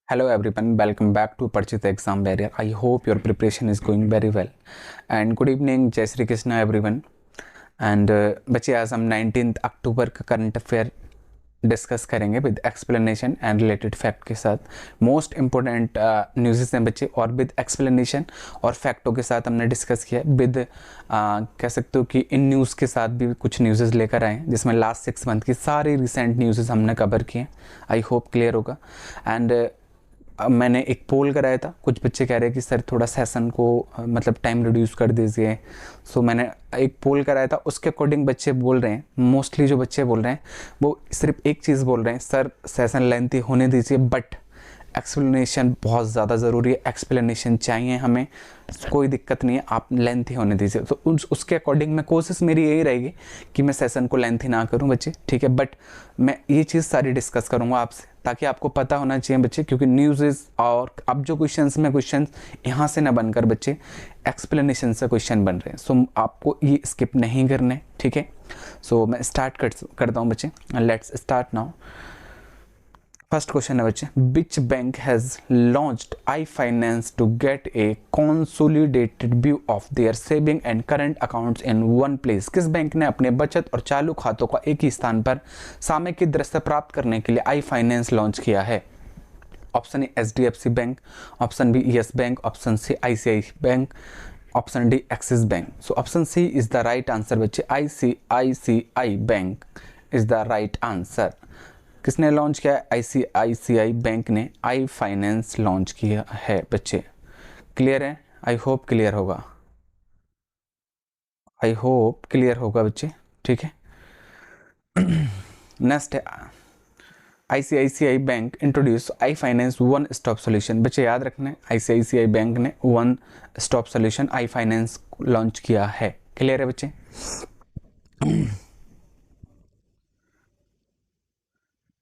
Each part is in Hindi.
Hello everyone, welcome back to Purchase Exam Barrier. I hope your preparation is going very well. And good evening, Jai Shri Krishna everyone. And बच्चे आज हम 19 अक्टूबर का करंट अफेयर डिस्कस करेंगे with explanation and related fact के साथ। मोस्ट इंपॉर्टेंट न्यूज़ हैं बच्चे, और विद एक्सप्लेनेशन और फैक्टों के साथ हमने डिस्कस किया। विद कह सकते हो कि इन न्यूज़ के साथ भी कुछ न्यूज़ लेकर आए जिसमें लास्ट 6 मंथ की सारी रिसेंट न्यूज़ हमने कवर किए। आई होप क्लियर होगा। एंड मैंने एक पोल कराया था, कुछ बच्चे कह रहे हैं कि सर थोड़ा सेशन को मतलब टाइम रिड्यूस कर दीजिए। सो मैंने एक पोल कराया था, उसके अकॉर्डिंग बच्चे बोल रहे हैं, मोस्टली जो बच्चे बोल रहे हैं वो सिर्फ एक चीज़ बोल रहे हैं, सर सेशन लेंथी होने दीजिए बट एक्सप्लेनेशन बहुत ज़्यादा ज़रूरी है, एक्सप्लेनेशन चाहिए हमें, कोई दिक्कत नहीं है, आप लेंथी होने दीजिए। तो उसके अकॉर्डिंग मैं कोशिश मेरी यही रहेगी कि मैं सेशन को लेंथी ना करूं बच्चे, ठीक है। बट मैं ये चीज़ सारी डिस्कस करूंगा आपसे ताकि आपको पता होना चाहिए बच्चे, क्योंकि न्यूज़ और अब जो क्वेश्चंस में क्वेश्चंस यहाँ से ना बनकर बच्चे एक्सप्लेनेशन से क्वेश्चन बन रहे हैं। सो आपको ये स्किप नहीं करने, ठीक है। सो मैं स्टार्ट करता हूँ बच्चे, let's start now. First question है बच्चे, which bank has launched iFinance to get a consolidated view of their saving and current accounts in one place. किस बैंक ने अपने बचत और चालू खातों का एक ही स्थान पर सामयिक दृश्य प्राप्त करने के लिए आई फाइनेंस लॉन्च किया है? Option A HDFC Bank, option B Yes Bank, option C ICICI Bank, option D Axis Bank. So option C is the right answer बच्चे, ICICI Bank is the right answer. किसने लॉन्च किया है? ICICI बैंक ने आई फाइनेंस लॉन्च किया है बच्चे। क्लियर है? आई होप क्लियर होगा, आई होप क्लियर होगा बच्चे, ठीक है। नेक्स्ट है, ICICI bank introduce I finance one stop solution. बच्चे याद रखना है, ICICI बैंक ने one stop solution I finance launch किया है। क्लियर है बच्चे?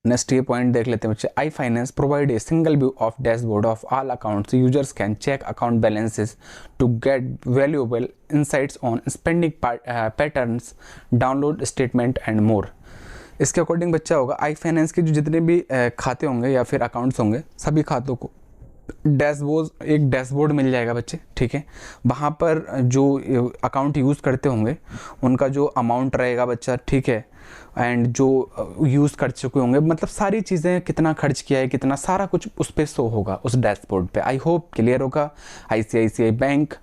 नेक्स्ट ये पॉइंट देख लेते हैं बच्चे, iFinance provide a single view of dashboard of all accounts. Users can check account balances to get valuable insights on spending patterns, download statement and more. इसके अकॉर्डिंग बच्चा होगा, आई फाइनेंस के जो जितने भी खाते होंगे या फिर अकाउंट्स होंगे, सभी खातों को एक डैशबोर्ड मिल जाएगा बच्चे, ठीक है। वहाँ पर जो अकाउंट यूज़ करते होंगे उनका जो अमाउंट रहेगा बच्चा, ठीक है, एंड जो यूज़ कर चुके होंगे, मतलब सारी चीज़ें, कितना खर्च किया है, कितना सारा कुछ उस पर शो होगा उस डैशबोर्ड पे। आई होप क्लियर होगा। ICICI बैंक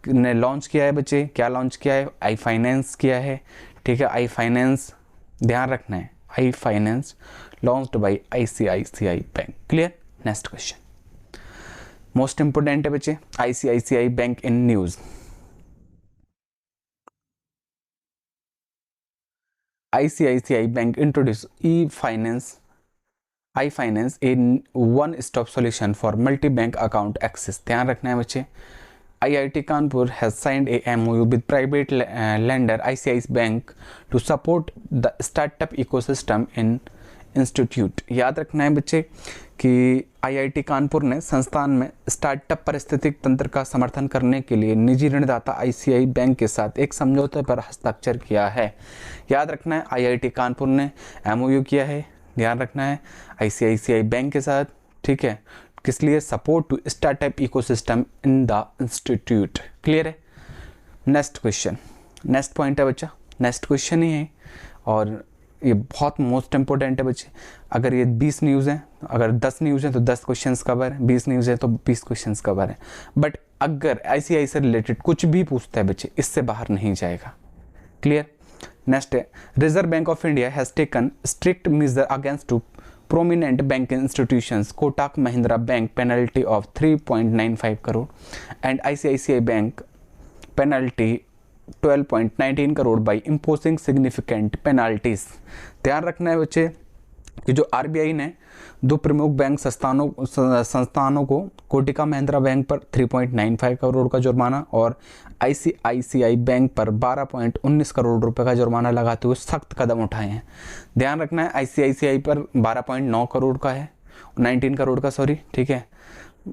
ने लॉन्च किया है बच्चे, क्या लॉन्च किया है? आई फाइनेंस किया है, ठीक है। आई फाइनेंस ध्यान रखना है, iFinance launched by ICICI bank. Clear? Next question most important है बच्चे, ICICI bank in news. ICICI bank introduce iFinance in one stop solution for multi bank account access. ध्यान रखना है बच्चे, IIT Kanpur has signed a MOU with private lender ICICI Bank to support the startup ecosystem in institute. याद रखना है बच्चे कि IIT कानपुर ने संस्थान में स्टार्टअप पारिस्थितिक तंत्र का समर्थन करने के लिए निजी ऋणदाता ICICI बैंक के साथ एक समझौते पर हस्ताक्षर किया है। याद रखना है, IIT कानपुर ने MOU किया है, ध्यान रखना है, ICICI बैंक के साथ, ठीक है। किस लिए? Support to startup ecosystem in the institute. Clear है? नेक्स्ट क्वेश्चन, नेक्स्ट पॉइंट है बच्चा, नेक्स्ट क्वेश्चन ही है और ये बहुत मोस्ट इंपॉर्टेंट है बच्चे। अगर ये 20 न्यूज़ हैं, अगर 10 न्यूज़ हैं तो 10 क्वेश्चंस कवर हैं, 20 न्यूज़ है तो 20 क्वेश्चंस कवर हैं। बट अगर ICICI से रिलेटेड कुछ भी पूछता है बच्चे, इससे बाहर नहीं जाएगा। क्लियर? नेक्स्ट है, Reserve Bank of India has taken strict measure against two prominent banking institutions, Kotak Mahindra Bank penalty of 3.95 crore and ICICI Bank penalty 12.19 crore by imposing significant penalties। ध्यान रखना है बच्चे कि जो RBI ने दो प्रमुख बैंक संस्थानों को, कोटिका महिंद्रा बैंक पर 3.95 करोड़ का जुर्माना और ICICI बैंक पर 12.19 करोड़ रुपए का जुर्माना लगाते हुए सख्त कदम उठाए हैं। ध्यान रखना है, ICICI पर 12.9 करोड़ का है, 19 करोड़ का सॉरी, ठीक है,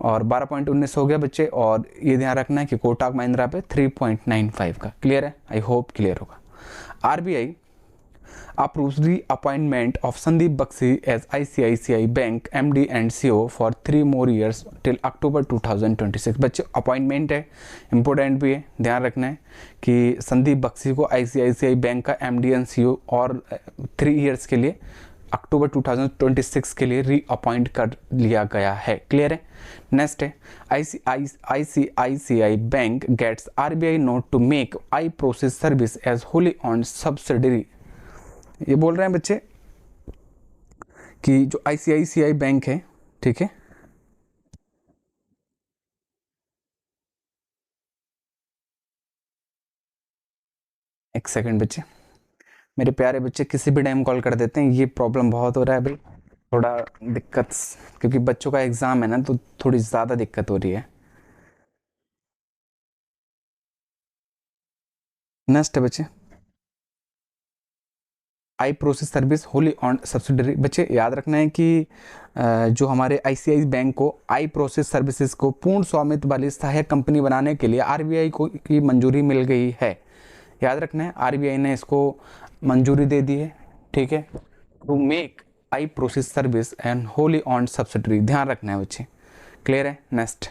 और 12.19 हो गया बच्चे, और ये ध्यान रखना है कि कोटक महिंद्रा पे 3.95 का। क्लियर है? आई होप क्लियर होगा। RBI approves the appointment of Sandeep Bakshi as ICICI Bank MD and CEO for 3 more years till October 2026। बच्चे अपॉइंटमेंट है, इम्पोर्टेंट भी है, ध्यान रखना है कि संदीप बख्शी को ICICI बैंक का MD एंड CEO और 3 ईयर्स के लिए अक्टूबर 2026 के लिए री अपॉइंट कर लिया गया है। क्लियर है। नेक्स्ट है ICICI Bank gets RBI nod to make iProcess service as wholly owned subsidiary. ये बोल रहे हैं बच्चे कि जो ICICI बैंक है, ठीक है, एक सेकंड बच्चे, मेरे प्यारे बच्चे किसी भी टाइम कॉल कर देते हैं, ये प्रॉब्लम बहुत हो रहा है भाई, थोड़ा दिक्कत, क्योंकि बच्चों का एग्जाम है ना तो थोड़ी ज़्यादा दिक्कत हो रही है। नेक्स्ट है बच्चे आई process service Holi owned subsidiary. बच्चे याद रखना है कि जो हमारे ICICI बैंक को आई प्रोसेस सर्विसेज को पूर्ण स्वामित्व वाली सहायक कंपनी बनाने के लिए RBI को की मंजूरी मिल गई है। याद रखना है RBI ने इसको मंजूरी दे दी है, ठीक है, to make iProcess service and wholly owned subsidiary. ध्यान रखना है बच्चे। क्लियर है। नेक्स्ट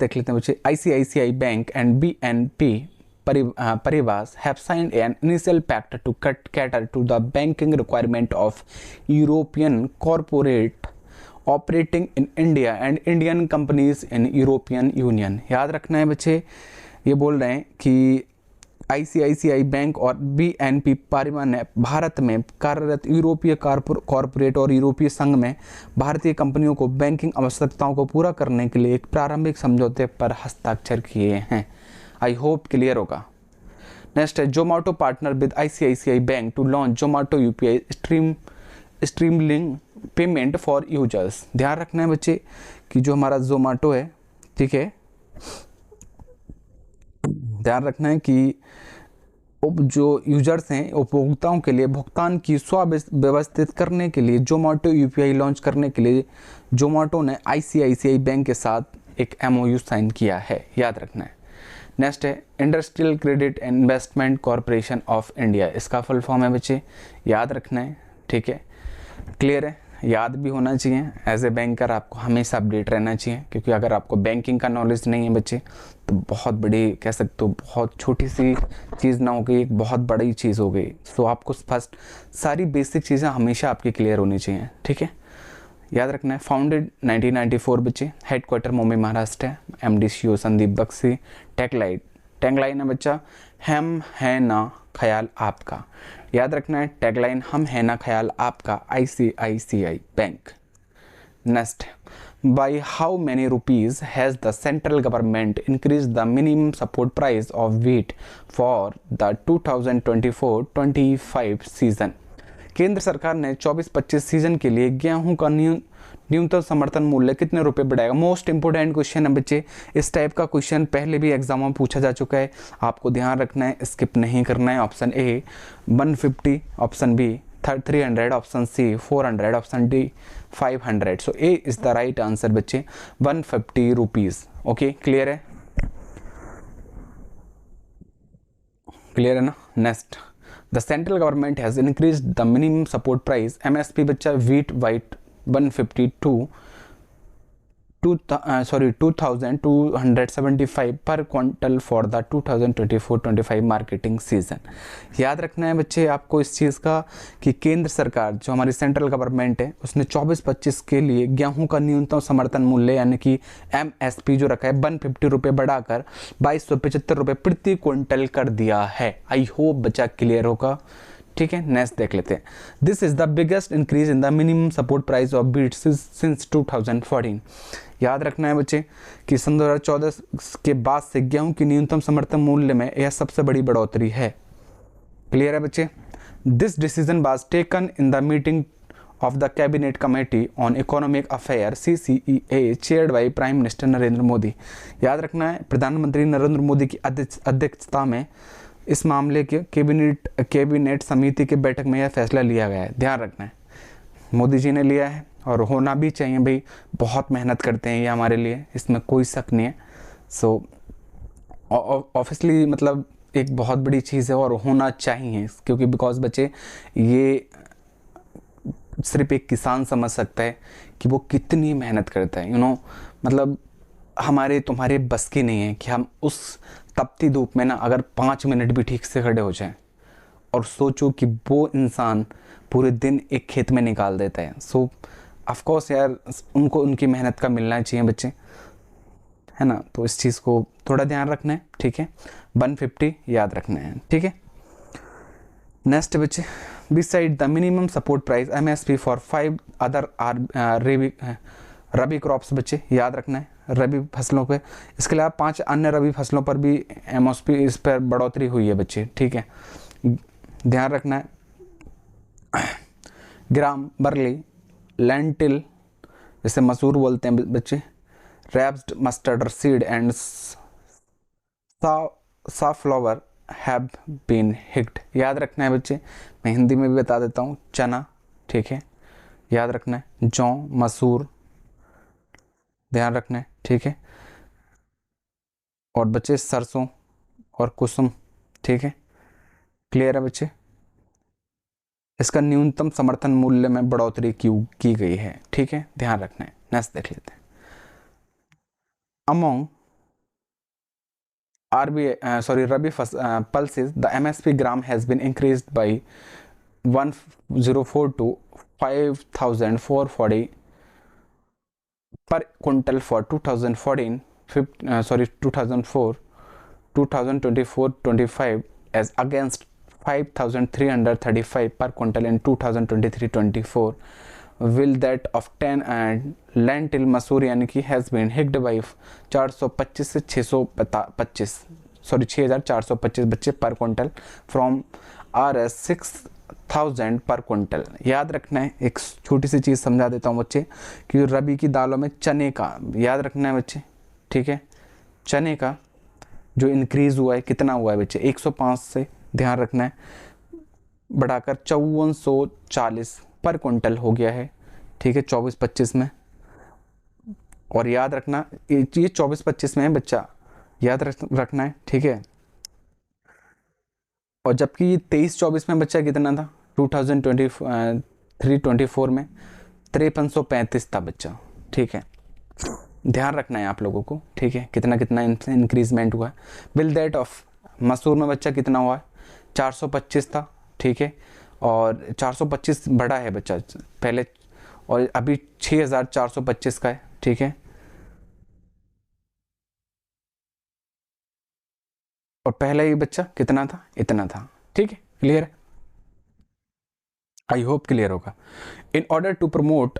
देख लेते हैं बच्चे ICICI bank and BNP Paribas have signed an initial pact to cater to the banking requirement of European corporate operating in India and Indian companies in European Union। याद रखना है बच्चे, ये बोल रहे हैं कि ICICI बैंक और BNP पारिबा ने भारत में कार्यरत यूरोपीय कॉरपोरेट और यूरोपीय संघ में भारतीय कंपनियों को बैंकिंग आवश्यकताओं को पूरा करने के लिए एक प्रारंभिक समझौते पर हस्ताक्षर किए हैं। आई होप क्लियर होगा। नेक्स्ट है Zomato partner with ICICI bank to launch Zomato UPI streamlining payment for users. ध्यान रखना है बच्चे कि जो हमारा जोमेटो है, ठीक है, ध्यान रखना है कि जो यूजर्स हैं उपभोक्ताओं के लिए भुगतान की सुव्यवस्थित करने के लिए जोमेटो UPI लॉन्च करने के लिए जोमेटो ने ICICI बैंक के साथ एक MOU साइन किया है। याद रखना है। नेक्स्ट है industrial credit investment corporation of India. इसका फुल फॉर्म है बच्चे, याद रखना है, ठीक है। क्लियर है, याद भी होना चाहिए। एज ए बैंकर आपको हमेशा अपडेट रहना चाहिए, क्योंकि अगर आपको बैंकिंग का नॉलेज नहीं है बच्चे तो बहुत बड़ी, कह सकते हो बहुत छोटी सी चीज़ ना हो गई, एक बहुत बड़ी चीज़ हो गई। सो आपको फर्स्ट सारी बेसिक चीज़ें हमेशा आपकी क्लियर होनी चाहिए, ठीक है। याद रखना है फाउंडेड 1994 बच्चे, हेडक्वार्टर मुंबई महाराष्ट्र है, MD CEO Sandeep Bakhshi. Tagline है बच्चा हम है ना ख्याल आपका। याद रखना है टैगलाइन हम है ना ख्याल आपका ICICI bank. Next by how many rupees has the central government increase the minimum support price of wheat for the 2024-25 season. केंद्र सरकार ने 24-25 सीजन के लिए गेहूं का न्यूनतम समर्थन मूल्य कितने रुपए बढ़ाएगा। मोस्ट इंपोर्टेंट क्वेश्चन है बच्चे, इस टाइप का क्वेश्चन पहले भी एग्जाम में पूछा जा चुका है, आपको ध्यान रखना है, स्किप नहीं करना है। Option A 150, option B 300, option C 400, option D 500। So A is the right answer बच्चे, 150 रुपीज। ओके क्लियर है, क्लियर है ना। Next the central government has increase the minimum support price MSP बच्चा wheat white 2275 per quintal for the 2024-25 marketing season. याद रखना है बच्चे आपको इस चीज़ का कि केंद्र सरकार जो हमारी सेंट्रल गवर्नमेंट है उसने 24-25 के लिए गेहूं का न्यूनतम समर्थन मूल्य यानी कि MSP जो रखा है 150 रुपये बढ़ाकर 2275 रुपये प्रति क्विंटल कर दिया है। आई होप बच्चा क्लियर होगा, ठीक है। नेक्स्ट देख लेते हैं। This is the biggest increase in the minimum support price of wheat since 2014। याद रखना है बच्चे कि सन 2014 के बाद से गेहूं की न्यूनतम समर्थन मूल्य में यह सबसे बड़ी बढ़ोतरी है। क्लियर है बच्चे। This decision was taken in the meeting of the cabinet committee on economic affair CCEA chaired by prime minister Narendra Modi. याद रखना है प्रधानमंत्री नरेंद्र मोदी की अध्यक्षता में इस मामले के कैबिनेट समिति की बैठक में यह फैसला लिया गया है। ध्यान रखना है मोदी जी ने लिया है और होना भी चाहिए भाई, बहुत मेहनत करते हैं ये हमारे लिए, इसमें कोई शक नहीं है। सो ऑब्वियसली मतलब एक बहुत बड़ी चीज़ है और होना चाहिए, क्योंकि बिकॉज बच्चे ये सिर्फ एक किसान समझ सकता है कि वो कितनी मेहनत करता है, मतलब हमारे तुम्हारे बस की नहीं है कि हम उस तपती धूप में ना अगर 5 मिनट भी ठीक से खड़े हो जाएं। और सोचो कि वो इंसान पूरे दिन एक खेत में निकाल देता है। सो ऑफ कोर्स यार, उनको उनकी मेहनत का मिलना चाहिए बच्चे, है ना। तो इस चीज़ को थोड़ा ध्यान रखना है, ठीक है। 150 याद रखना है, ठीक है। नेक्स्ट बच्चे, beside the minimum support price MSP for 5 other rabi crops, बच्चे याद रखना है रबी फसलों पे। इसके अलावा 5 अन्य रबी फसलों पर भी MSP इस पर बढ़ोतरी हुई है बच्चे, ठीक है, ध्यान रखना है। ग्राम, बर्ली, लेंटिल जैसे मसूर बोलते हैं बच्चे, rapeseed mustard seed and safflower have been hiked, याद रखना है बच्चे। मैं हिंदी में भी बता देता हूँ, चना, ठीक है, याद रखना है। जौ, मसूर, ध्यान रखना है, ठीक है। और बच्चे सरसों और कुसुम, ठीक है, क्लियर है बच्चे। इसका न्यूनतम समर्थन मूल्य में बढ़ोतरी की गई है, ठीक है, ध्यान रखना है। नेक्स्ट देख लेते हैं। Among Rabi pulses, the MSP gram has been increased by 104 to 5,440 per quintal for 2014, 2004, 2024-25 as against 5,335 per quintal in 2023-24. Will that of 10 and lentil मसूर यानी कि हैज़ बीन हिक्ड बाई 425 से 625 6,425 बच्चे पर क्विंटल फ्रॉम RS 6,000 पर क्विंटल। याद रखना है, एक छोटी सी चीज़ समझा देता हूँ बच्चे कि रबी की दालों में चने का याद रखना है बच्चे, ठीक है। चने का जो इंक्रीज़ हुआ है कितना हुआ है बच्चे, 105 से ध्यान रखना है बढ़ाकर 5440 पर क्विंटल हो गया है, ठीक है, 24-25 में। और याद रखना ये 24-25 में है बच्चा, याद रखना है, ठीक है। और जबकि ये 23-24 में बच्चा कितना था, 2023-24 में 5335 था बच्चा, ठीक है, ध्यान रखना है आप लोगों को, ठीक है, कितना कितना इंक्रीजमेंट हुआ है। बिल दैट ऑफ मसूर में बच्चा कितना हुआ है, 425 था, ठीक है, और 425 बड़ा है बच्चा पहले, और अभी 6,425 का है, ठीक है। और पहले ही बच्चा कितना था, इतना था, ठीक है, क्लियर है, आई होप क्लियर होगा। In order to promote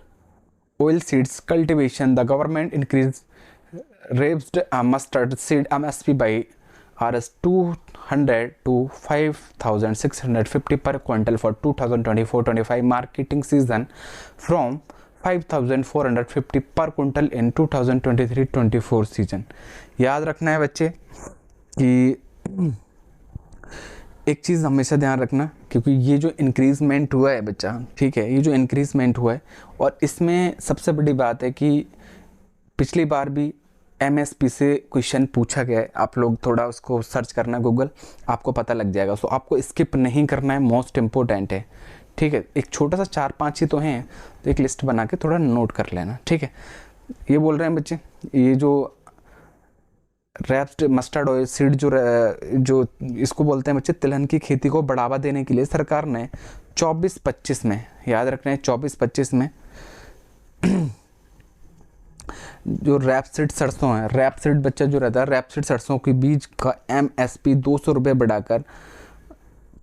oil seeds cultivation, the government increased raised mustard seed MSP by Rs 200 to 5,650 per quintal for 2024-25 marketing season from 5,450 per quintal in 2023-24 season। याद रखना है बच्चे कि एक चीज़ हमेशा ध्यान रखना, क्योंकि ये जो इंक्रीजमेंट हुआ है बच्चा, ठीक है, ये जो इंक्रीजमेंट हुआ है, और इसमें सबसे बड़ी बात है कि पिछली बार भी MSP से क्वेश्चन पूछा गया है। आप लोग थोड़ा उसको सर्च करना गूगल, आपको पता लग जाएगा। सो आपको स्किप नहीं करना है, मोस्ट इम्पोर्टेंट है, ठीक है। एक छोटा सा 4-5 ही तो हैं, तो एक लिस्ट बना के थोड़ा नोट कर लेना, ठीक है। ये बोल रहे हैं बच्चे, ये जो रैप्स्ड मस्टर्ड ऑयल सीड जो इसको बोलते हैं बच्चे, तिलहन की खेती को बढ़ावा देने के लिए सरकार ने 24-25 में, याद रखना है 24-25 में जो रैपसीड सरसों है, रैपसीड बच्चा जो रहता है, रैपसीड सरसों के बीज का MSP 200 रुपये बढ़ाकर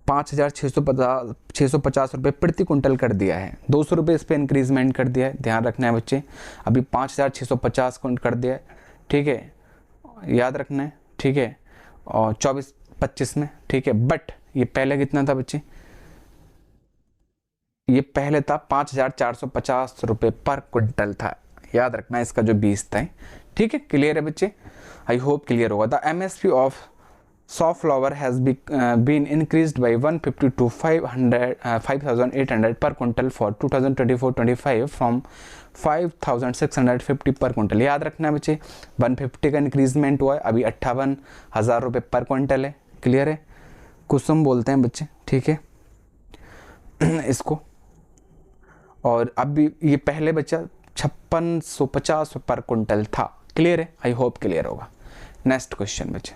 5,650 रुपये प्रति कुंटल कर दिया है। 200 रुपये इस पर इंक्रीजमेंट कर दिया है, ध्यान रखना है बच्चे। अभी 5,650 कर दिया है, ठीक है, याद रखना है, ठीक है। और 24-25 में, ठीक है। बट ये पहले कितना था बच्चे, ये पहले था 5,450 रुपये पर क्विंटल था, याद रखना है इसका जो बीज था, ठीक है, क्लियर है बच्चे, आई होप क्लियर होगा। The MSP of safflower has been increased by 150 to 5,800 per quintal for 2024-25 from 5,650 पर क्विंटल। याद रखना है बच्चे, 150 का इंक्रीजमेंट हुआ है, अभी 58,000 रुपये पर क्विंटल है, क्लियर है, कुसुम बोलते हैं बच्चे, ठीक है इसको। और अब भी ये पहले बच्चा 5650 पर कुंटल था। क्लियर है, आई होप क्लियर होगा। नेक्स्ट क्वेश्चन बच्चे,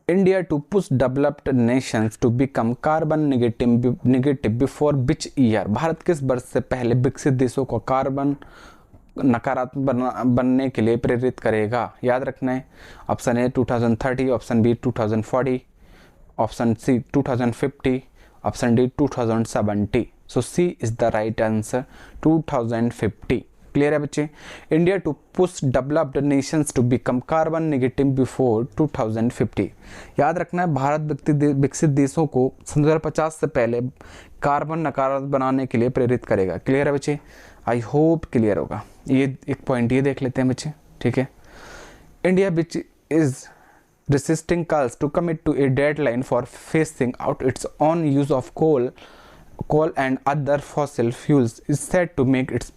India to push developed nations to become carbon negative before which year, Bharat किस वर्ष से पहले विकसित देशों को कार्बन नकारात्मक बनने के लिए प्रेरित करेगा? याद रखना है, option A 2030, option B 2040, option C 2050, option D 2070। So C is the right answer, 2050। Clear है बच्चे? India to push developed nations to become carbon negative before 2050। याद रखना है, भारत विकसित देशों को 2050 से पहले कार्बन नकारात्मक बनाने के लिए प्रेरित करेगा। क्लियर है बच्चे? आई होप क्लियर होगा। ये एक पॉइंट ये देख लेते हैं बच्चे, ठीक है। India which is resisting calls to commit to a deadline for phasing out its own use of coal and other fossil fuels is set to make its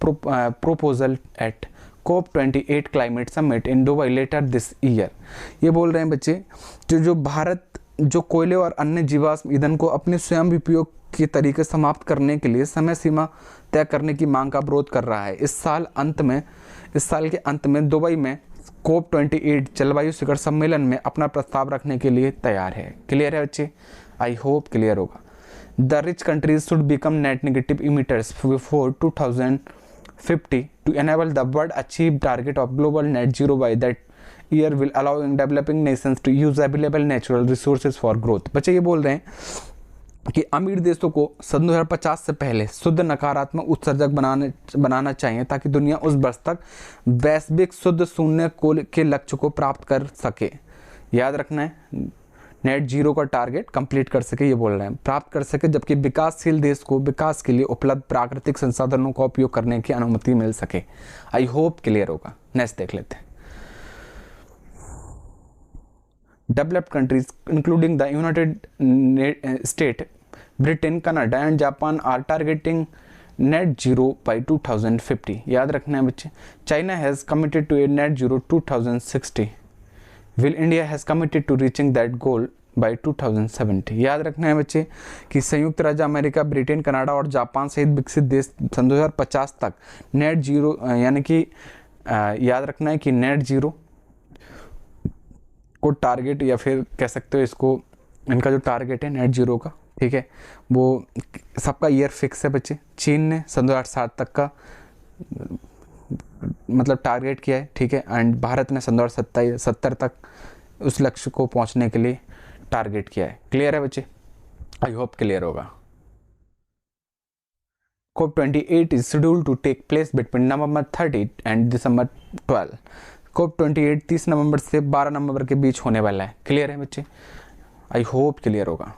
proposal at COP28 climate summit in Dubai later this year। ये बोल रहे हैं बच्चे, जो भारत जो कोयले और अन्य जीवाश्म ईंधन को अपने स्वयं उपयोग के तरीके समाप्त करने के लिए समय सीमा तय करने की मांग का विरोध कर रहा है, इस साल के अंत में दुबई में COP28 जलवायु शिखर सम्मेलन में अपना प्रस्ताव रखने के लिए तैयार है। क्लियर है बच्चे? आई होप क्लियर होगा। The rich countries should become net negative emitters before 2050 to enable the world achieve target of global net zero by that year will allowing developing nations to use available natural resources for growth. बच्चे ये बोल रहे हैं कि अमीर देशों को 2050 से पहले शुद्ध नकारात्मक उत्सर्जक बनाना चाहिए ताकि दुनिया उस वर्ष तक वैश्विक शुद्ध शून्य के लक्ष्य को प्राप्त कर सके। याद रखना है, नेट जीरो का टारगेट कंप्लीट कर सके, ये बोल रहे हैं, प्राप्त कर सके, जबकि विकासशील देश को विकास के लिए उपलब्ध प्राकृतिक संसाधनों का उपयोग करने की अनुमति मिल सके। आई होप क्लियर होगा। नेक्स्ट देख लेते हैं। Developed countries including the United States, Britain, Canada and Japan are targeting net zero by 2050। याद रखना है बच्चे। China has committed to a net zero 2060, while India has committed to reaching that goal by 2070। याद रखना है बच्चे कि संयुक्त राज्य अमेरिका, ब्रिटेन, कनाडा और जापान सहित विकसित देश 2050 तक नेट जीरो यानी कि याद रखना है कि नेट जीरो को टारगेट, या फिर कह सकते हो इसको, इनका जो टारगेट है नेट जीरो का, ठीक है, वो सबका ईयर फिक्स है बच्चे। चीन ने 2060 तक का मतलब टारगेट किया है, ठीक है, एंड भारत ने 2070 तक उस लक्ष्य को पहुंचने के लिए टारगेट किया है। क्लियर है बच्चे? आई होप क्लियर होगा। COP28 is scheduled to take place between November 30 and December 12। COP28 30 नवंबर से 12 नवंबर के बीच होने वाला है। क्लियर है बच्चे? आई होप क्लियर होगा।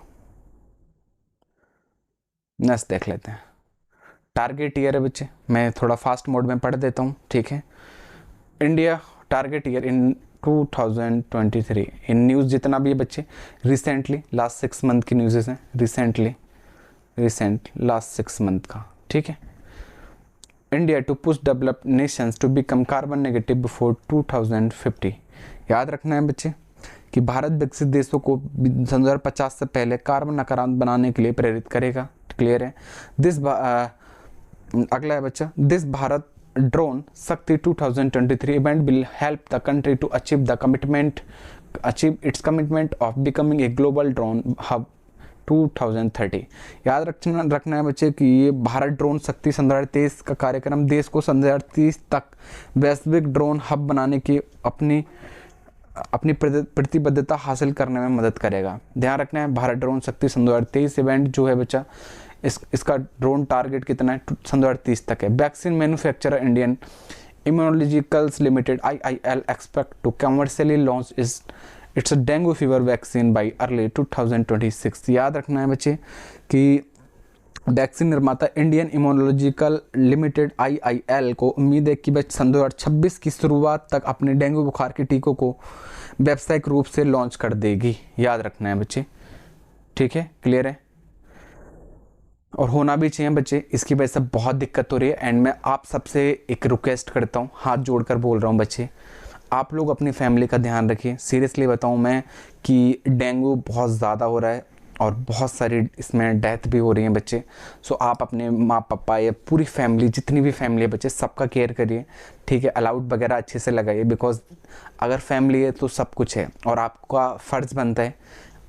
नेक्स्ट देख लेते हैं। टारगेट ईयर है बच्चे, मैं थोड़ा फास्ट मोड में पढ़ देता हूँ, ठीक है। India target year in 2023 in news जितना भी है बच्चे, रिसेंटली लास्ट 6 मंथ की न्यूज़ हैं, रिसेंट लास्ट 6 मंथ का, ठीक है। India to push developed nations to become carbon negative before 2050। याद रखना है बच्चे कि भारत विकसित देशों को 2050 से पहले कार्बन नकारात्मक बनाने के लिए प्रेरित करेगा। क्लियर है? अगला है बच्चा, this Bharat drone Shakti 2023 event will help the country to achieve its commitment of becoming a global drone hub 2030। याद रखना है बच्चे कि ये भारत ड्रोन शक्ति 2023 का कार्यक्रम देश को 2030 तक वैश्विक ड्रोन हब बनाने की अपनी प्रतिबद्धता हासिल करने में मदद करेगा। ध्यान रखना है, भारत ड्रोन शक्ति 2023 इवेंट जो है बच्चा, इसका ड्रोन टारगेट कितना है? 2030 तक है। Vaccine manufacturer Indian Immunologicals Limited IIL expect to commercially launch its a dengue fever vaccine by early 2026। याद रखना है बच्चे कि वैक्सीन निर्माता इंडियन इम्यूनोलॉजिकल लिमिटेड IIL को उम्मीद है कि वह 2026 की शुरुआत तक अपने डेंगू बुखार के टीकों को व्यावसायिक रूप से लॉन्च कर देगी। याद रखना है बच्चे, ठीक है, क्लियर है? और होना भी चाहिए बच्चे, इसकी वजह से बहुत दिक्कत हो रही है। एंड मैं आप सबसे एक रिक्वेस्ट करता हूँ, हाथ जोड़कर बोल रहा हूँ बच्चे, आप लोग अपनी फैमिली का ध्यान रखिए। सीरियसली बताऊं मैं कि डेंगू बहुत ज़्यादा हो रहा है और बहुत सारी इसमें डेथ भी हो रही हैं बच्चे। सो आप अपने माँ पापा या पूरी फैमिली, जितनी भी फैमिली है बच्चे, सबका केयर करिए, ठीक है। अलाउड वगैरह अच्छे से लगाइए, बिकॉज अगर फैमिली है तो सब कुछ है और आपका फ़र्ज़ बनता है।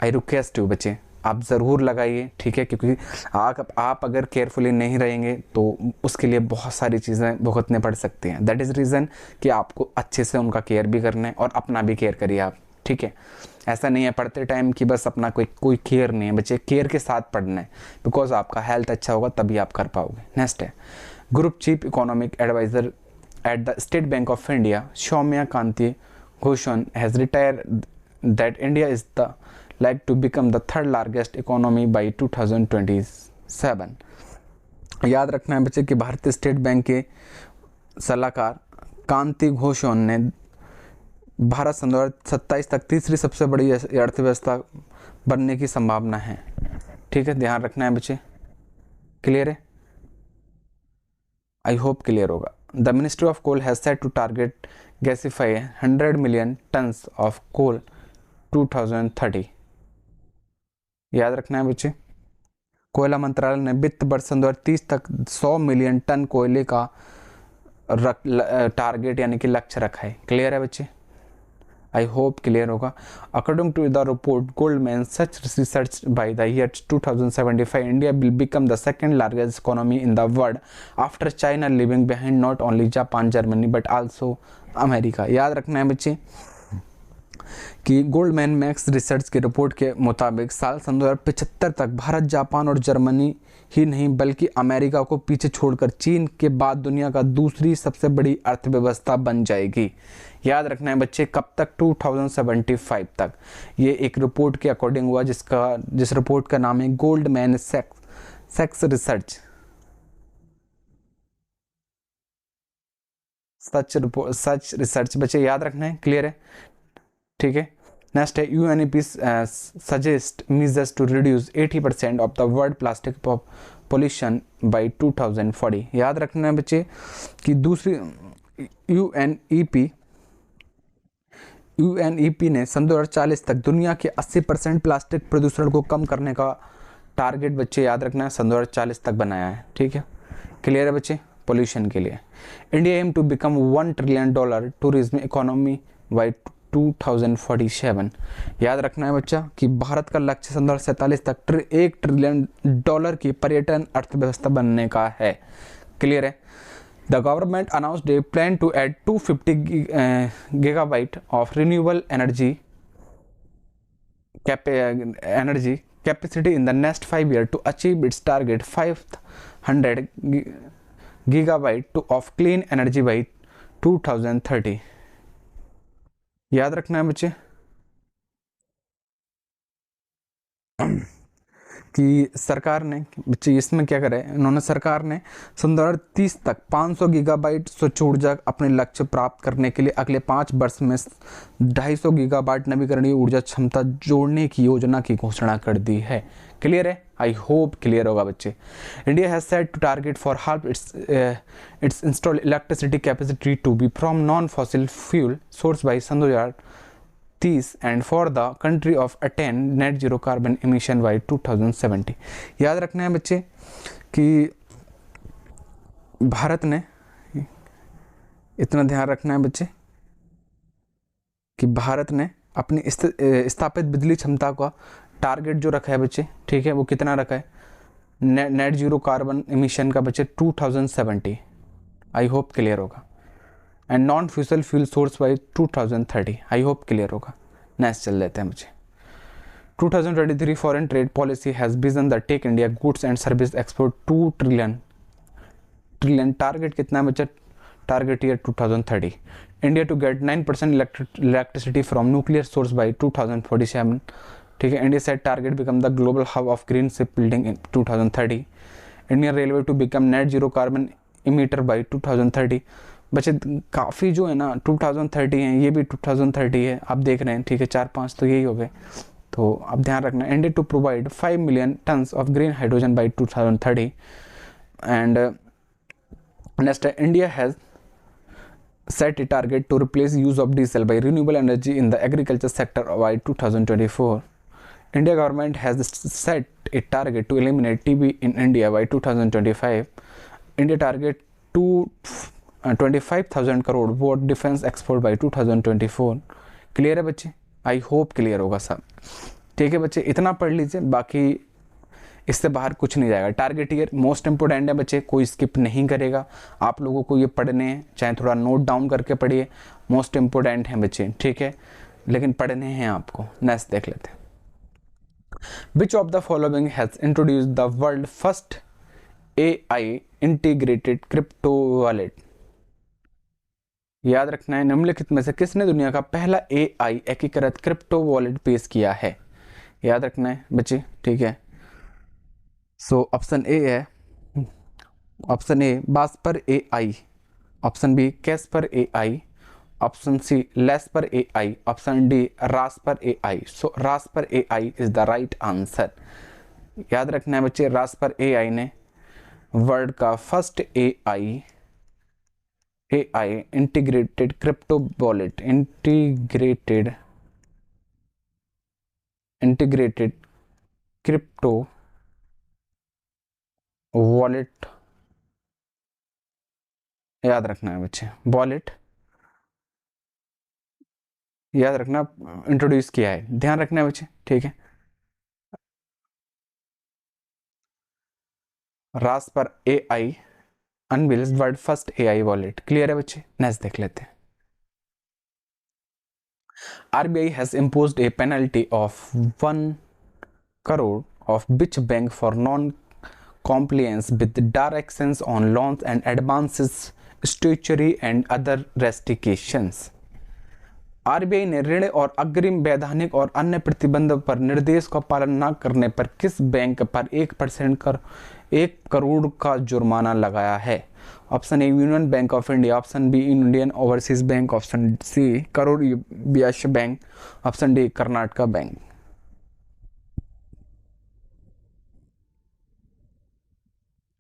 आई रिक्वेस्ट यू बच्चे, आप ज़रूर लगाइए, ठीक है, क्योंकि आप अगर केयरफुली नहीं रहेंगे तो उसके लिए बहुत सारी चीज़ें भुगतने पड़ सकती हैं। दैट इज़ रीज़न कि आपको अच्छे से उनका केयर भी करना है और अपना भी केयर करिए आप, ठीक है। ऐसा नहीं है पढ़ते टाइम कि बस अपना कोई केयर नहीं है बच्चे, केयर के साथ पढ़ना है, बिकॉज आपका हेल्थ अच्छा होगा तभी आप कर पाओगे। नेक्स्ट है group chief economic adviser at the State Bank of India Soumya Kanti घोषण has retired that India is the like to become the third largest economy by 2027। याद रखना है बच्चे कि भारतीय स्टेट बैंक के सलाहकार कांति घोषण ने भारत सन 2027 तक तीसरी सबसे बड़ी अर्थव्यवस्था बनने की संभावना है, ठीक है। ध्यान रखना है बच्चे, क्लियर है? आई होप क्लियर होगा। The ministry of coal has set to target gasify 100 million tons of coal 2030। याद रखना है बच्चे, कोयला मंत्रालय ने वित्त वर्ष 2030 तक 100 मिलियन टन कोयले का टारगेट यानी कि लक्ष्य रखा है। क्लियर है बच्चे? आई होप क्लियर होगा। According to the report Goldman Sachs research by the year 2075 India will become the second largest economy in the world after China, living behind not only Japan Germany but also America. याद रखना है बच्चे कि गोल्डमैन मैक्स रिसर्च की रिपोर्ट के मुताबिक साल 2075 तक भारत, जापान और जर्मनी ही नहीं बल्कि अमेरिका को पीछे छोड़कर चीन के बाद दुनिया का दूसरी सबसे बड़ी अर्थव्यवस्था बन जाएगी। याद रखना है बच्चे, कब तक? 2075 तक। ये एक रिपोर्ट के अकॉर्डिंग हुआ जिस रिपोर्ट का नाम है गोल्डमैन सैक्स रिसर्च सच रिसर्च। बच्चे याद रखना है, क्लियर है? ठीक है। नेक्स्ट है UNEP suggest measures to reduce 80% of the world plastic pollution by 2040। याद रखना है बच्चे कि दूसरी यूएनईपी ने सन 2040 तक दुनिया के 80% प्लास्टिक प्रदूषण को कम करने का टारगेट बच्चे याद रखना है सन 2040 तक बनाया है, ठीक है। क्लियर है बच्चे? पोल्यूशन के लिए India aim to become $1 trillion tourism economy by 2047। याद रखना है बच्चा कि भारत का लक्ष्य सन 2047 तक $1 ट्रिलियन की पर्यटन अर्थव्यवस्था बनने का है। क्लियर है? The government announced a plan to add 250 gigabyte of renewable energy capacity in the next 5 years to achieve its target 500 gigabyte of clean energy by 2030। याद रखना है बच्चे कि सरकार ने बच्चे इसमें क्या करे, इन्होंने सरकार ने सन 2030 तक 500 गीगाबाइट स्वच्छ ऊर्जा अपने लक्ष्य प्राप्त करने के लिए अगले 5 वर्ष में 250 गीगाबाइट नवीकरणीय ऊर्जा क्षमता जोड़ने की योजना की घोषणा कर दी है। क्लियर है? आई होप क्लियर होगा बच्चे। India has set to target for half its installed electricity capacity to be from non fossil fuel source by सन 2030 and for the country of attain net zero carbon emission by 2070। याद रखना है बच्चे कि भारत ने, इतना ध्यान रखना है बच्चे कि भारत ने अपनी स्थापित बिजली क्षमता का टारगेट जो रखा है बच्चे, ठीक है, वो कितना रखा है? नेट जीरो कार्बन एमिशन का बच्चे 2070। आई होप क्लियर होगा। And non fossil fuel source by 2030। I hope clear होगा। नेक्स्ट चल लेते हैं बच्चे। 2023 foreign trade policy has vision the take India goods and service export 2 trillion. Target कितना है बच्चा? Target year 2030। India to get 9% electricity from nuclear source by 2047। ठीक है। India set target become the global hub of green ship building in 2030। Indian railway to become net zero carbon emitter by 2030। बच्चे काफ़ी जो है ना 2030 हैं, ये भी 2030 है, आप देख रहे हैं, ठीक है। 4-5 तो यही हो गए, तो आप ध्यान रखना। India to provide 5 million tons of green hydrogen by 2030। And next India has set a target to replace use of diesel by renewable energy in the agriculture sector by 2024. India government has set a target to eliminate TB in India by 2025. India target to 25,000 crore worth defense export by 2024. Clear है बच्चे? आई होप क्लियर होगा सब। ठीक है बच्चे, इतना पढ़ लीजिए, बाकी इससे बाहर कुछ नहीं जाएगा। टारगेट ईयर मोस्ट इंपोर्टेंट है बच्चे, कोई स्किप नहीं करेगा। आप लोगों को ये पढ़ने हैं, चाहे थोड़ा नोट डाउन करके पढ़िए, मोस्ट इंपोर्टेंट हैं बच्चे, ठीक है, लेकिन पढ़ने हैं आपको। नेक्स्ट देख लेते हैं। Which of the following has introduce the world first AI integrated crypto wallet? याद रखना है, निम्नलिखित में से किसने दुनिया का पहला AI एकीकृत क्रिप्टो वॉलेट पेश किया है? याद रखना है बच्चे, ठीक है। सो ऑप्शन ए है, option A Basper AI, option B Kasper AI, option C Lesper AI, option D Rasper AI। So Rasper AI is the right answer. याद रखना है बच्चे, रास्पर AI ने वर्ल्ड का first AI integrated crypto wallet, integrated crypto wallet, याद रखना है बच्चे, वॉलेट याद रखना, इंट्रोड्यूस किया है, ध्यान रखना है बच्चे, ठीक है। रास्पर AI unveils world first AI wallet. Clear है बच्चे? नेक्स्ट देख लेते हैं। RBI has imposed a penalty of 1 crore of which bank for non-compliance with directions on loans and advances, statutory and other restrictions? RBI ने ऋण और अग्रिम वैधानिक और अन्य प्रतिबंधों पर निर्देश का पालन न करने पर किस बैंक पर 1 करोड़ का जुर्माना लगाया है? Option A union bank of India, option B Indian overseas bank, option C Karur Vysya bank, option D Karnataka bank.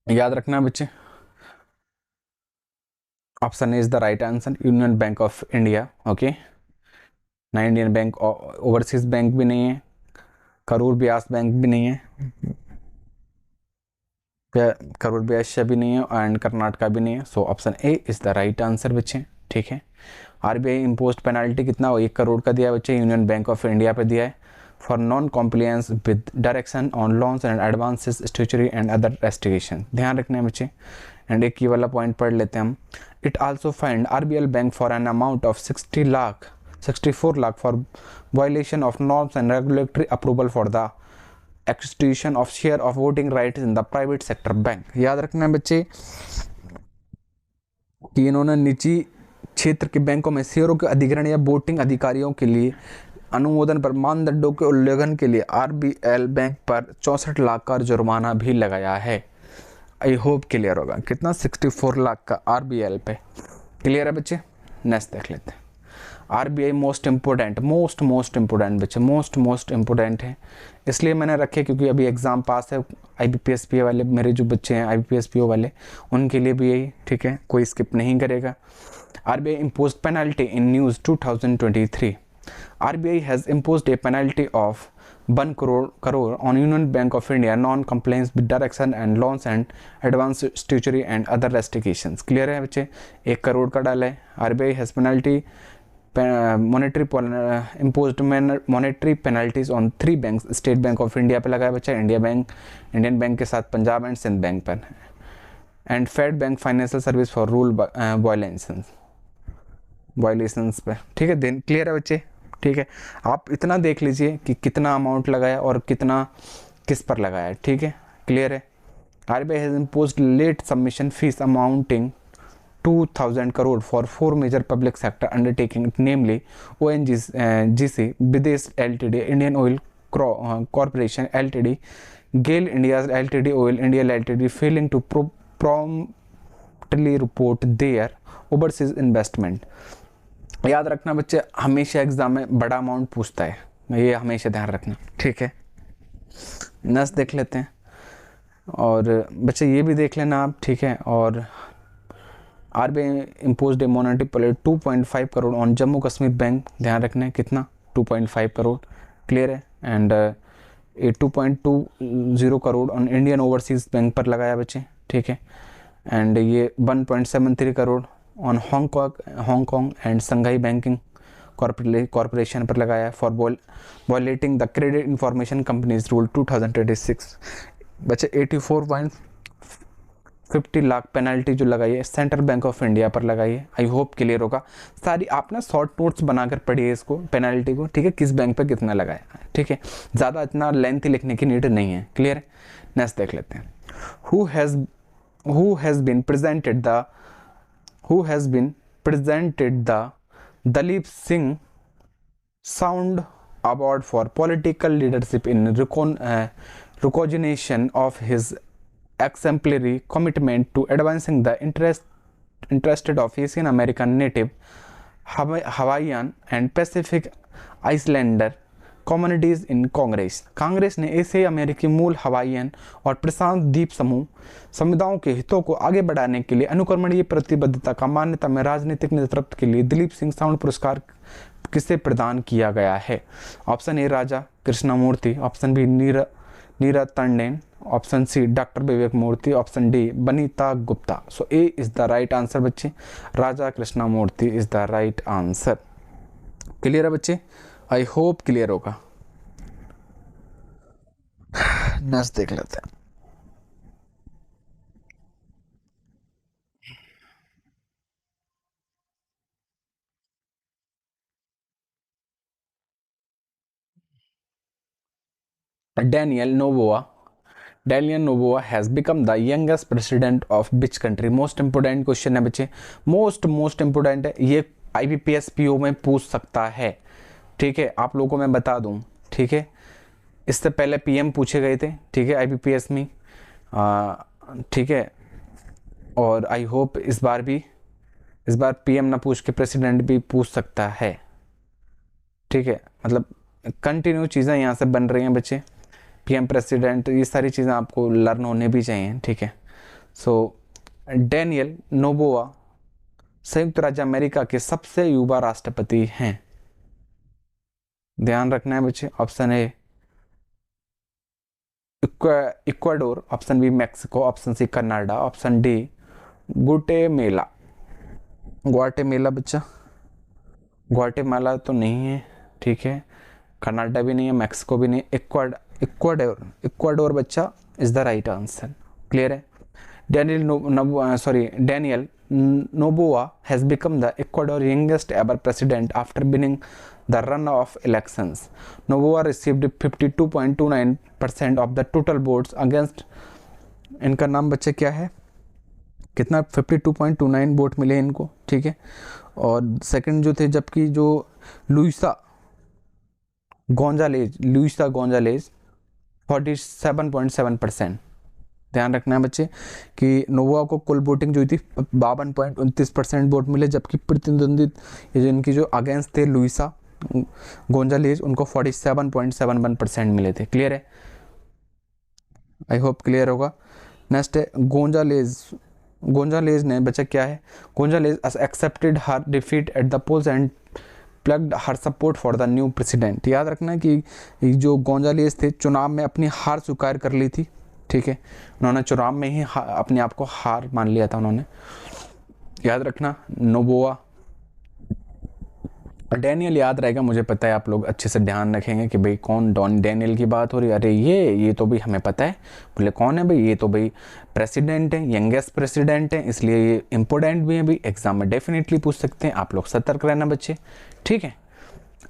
याद रखना बच्चे, option A is the right answer, union bank of India. Okay, ना इंडियन बैंक ओवरसीज बैंक भी नहीं है, करोड़ ब्यास बैंक भी नहीं है, करोड़ वैश्य भी नहीं है एंड कर्नाटका भी नहीं है। सो option A is the right answer बच्चे, ठीक है। RBI इम्पोज्ड पेनल्टी कितना, 1 करोड़ का दिया बच्चे, यूनियन बैंक ऑफ इंडिया पे दिया है, for non compliance with direction on loans and advances, statutory and other restriction. ध्यान रखना है बच्चे। एंड एक ये वाला पॉइंट पढ़ लेते हैं हम। It also find RBL bank for an amount of 64 lakh for violation of norms and regulatory approval for the extension of share of voting right in the private sector bank. याद रखना है बच्चे कि इन्होंने निजी क्षेत्र के बैंकों में शेयरों के अधिग्रहण या वोटिंग अधिकारियों के लिए अनुमोदन पर मानदंडों के उल्लंघन के लिए RBL बैंक पर 64 लाख का जुर्माना भी लगाया है। आई होप क्लियर होगा। कितना? 64 लाख का RBL पे। क्लियर है बच्चे? नेक्स्ट देख लेते हैं। RBI मोस्ट इम्पोर्टेंट बच्चे, मोस्ट इम्पोर्टेंट है, इसलिए मैंने रखे क्योंकि अभी एग्ज़ाम पास है। IBPS PO वाले मेरे जो बच्चे हैं, IBPS PO वाले, उनके लिए भी यही, ठीक है, कोई स्किप नहीं करेगा। RBI imposed penalty in news 2023. RBI has imposed a penalty of 1 crore on Union Bank of India non-compliance with direction and loans and advance statutory and other restrictions. Clear है बच्चे? 1 करोड़ का डाला है। RBI has penalty imposed monetary penalties on 3 banks. State Bank of India पे लगाया बच्चा, इंडियन बैंक के साथ पंजाब एंड सिंध बैंक पर, and Fed Bank Financial Service for rule violations पे। ठीक है, देन क्लियर है बच्चे? ठीक है, आप इतना देख लीजिए कि कितना अमाउंट लगाया और कितना किस पर लगाया। ठीक है, क्लियर है। RBI has imposed late submission fees amounting 2,000 crore for 4 major public sector undertaking, namely ONGC, Videsh Ltd, Indian Oil Corporation Ltd, GAIL India Ltd, Oil India Ltd, failing to promptly report their overseas investment। याद रखना बच्चे, हमेशा एग्जाम में बड़ा अमाउंट पूछता है, ये हमेशा ध्यान रखना। ठीक है, नेक्स्ट देख लेते हैं। और बच्चे ये भी देख लेना आप, ठीक है। और RBI imposed A monetary policy 2.5 crore on Jammu Kashmir bank, ध्यान रखना है कितना, 2.5 करोड़, क्लियर है। एंड ये 2.20 crore on Indian overseas bank पर लगाया बच्चे, ठीक है। एंड ये 1.73 crore on Hong Kong and Shanghai banking corporation पर लगाया for violating the credit information companies rule 2026। बच्चे 84.50 लाख पेनल्टी जो लगाई है सेंट्रल बैंक ऑफ इंडिया पर लगाई है। आई होप क्लियर होगा। सारी आप ना शॉर्ट नोट्स बनाकर पढ़िए इसको, पेनल्टी को, ठीक है, किस बैंक पे कितना लगाया, ठीक है, ज़्यादा इतना लेंथी लिखने की नीड नहीं है, क्लियर है। नेक्स्ट देख लेते हैं। Who has been presented the Dalip Singh Sound Award for political leadership in recognition of his exemplary commitment to advancing the interests of Asian American, Native, Hawaiian and Pacific Islander communities इन कांग्रेस ने एशियाई अमेरिकी मूल हवाईयन और प्रशांत द्वीप समूह समुदायों के हितों को आगे बढ़ाने के लिए अनुकरणीय प्रतिबद्धता का मान्यता में राजनीतिक नेतृत्व के लिए दिलीप सिंह साउंड पुरस्कार किसे प्रदान किया गया है? Option A Raja Krishnamoorthi, option B Neera Tanden, option C doctor Vivek Murthy, option D Vanita Gupta. So A is the right answer बच्चे, Raja Krishnamoorthi is the right answer. Clear है बच्चे? आई होप क्लियर होगा। नेक्स्ट देख लेते हैं। Daniel Noboa has become the youngest president of which country? Most important question है बच्चे, मोस्ट इंपोर्टेंट है ये, IBPS PO में पूछ सकता है, ठीक है, आप लोगों को मैं बता दूं, ठीक है। इससे पहले PM पूछे गए थे, ठीक है, IBPS में, ठीक है। और आई होप इस बार PM ना पूछ के प्रेसिडेंट भी पूछ सकता है, ठीक है। मतलब कंटिन्यू चीज़ें यहाँ से बन रही हैं बच्चे, PM प्रेसिडेंट, ये सारी चीज़ें आपको लर्न होने भी चाहिए, ठीक है। सो डैनियल नोबोआ संयुक्त राज्य अमेरिका के सबसे युवा राष्ट्रपति हैं, ध्यान रखना है बच्चे। Option A Ecuador, option B Mexico, option C Canada, option D Guatemala बच्चा, ग्वाटेमाला तो नहीं है, ठीक है, कनाडा भी नहीं है, मैक्सिको भी नहीं, इक्वाडोर बच्चा is the right answer. Clear है? Daniel Noboa has become the Ecuador's youngest ever president after winning the runoff elections. Noboa received 52.29% of the total votes against, इनका नाम बच्चे क्या है, कितना 52.29 वोट मिले इनको, ठीक है। और सेकंड जो थे, जबकि जो लुइसा गोंजालेज 47.7%। ध्यान रखना है बच्चे कि नोबोआ को कुल वोटिंग जो थी 52.29% वोट मिले, जबकि प्रतिद्वंदित जिनकी जो अगेंस्ट थे लुइसा गोंजालेज, उनको 47.71% मिले थे। क्लियर है? आई होप क्लियर होगा। नेक्स्ट है गोंजालेज ने बच्चा क्या है, Gonzalez accepted her defeat at the polls and pledged her support for the new president. याद रखना है कि जो गोंजालेज थे चुनाव में अपनी हार स्वीकार कर ली थी, ठीक है, उन्होंने चुनाव में ही अपने आप को हार मान लिया था उन्होंने। याद रखना नोबोआ, डैनियल याद रहेगा, मुझे पता है आप लोग अच्छे से ध्यान रखेंगे कि भाई कौन डैनियल की बात हो रही है। अरे ये तो भाई हमें पता है, बोले कौन है भाई, ये तो भाई प्रेसिडेंट है, यंगेस्ट प्रेसिडेंट है, इसलिए ये इंपॉर्टेंट भी है भाई, एग्जाम में डेफिनेटली पूछ सकते हैं। आप लोग सतर्क रहना बच्चे, ठीक है।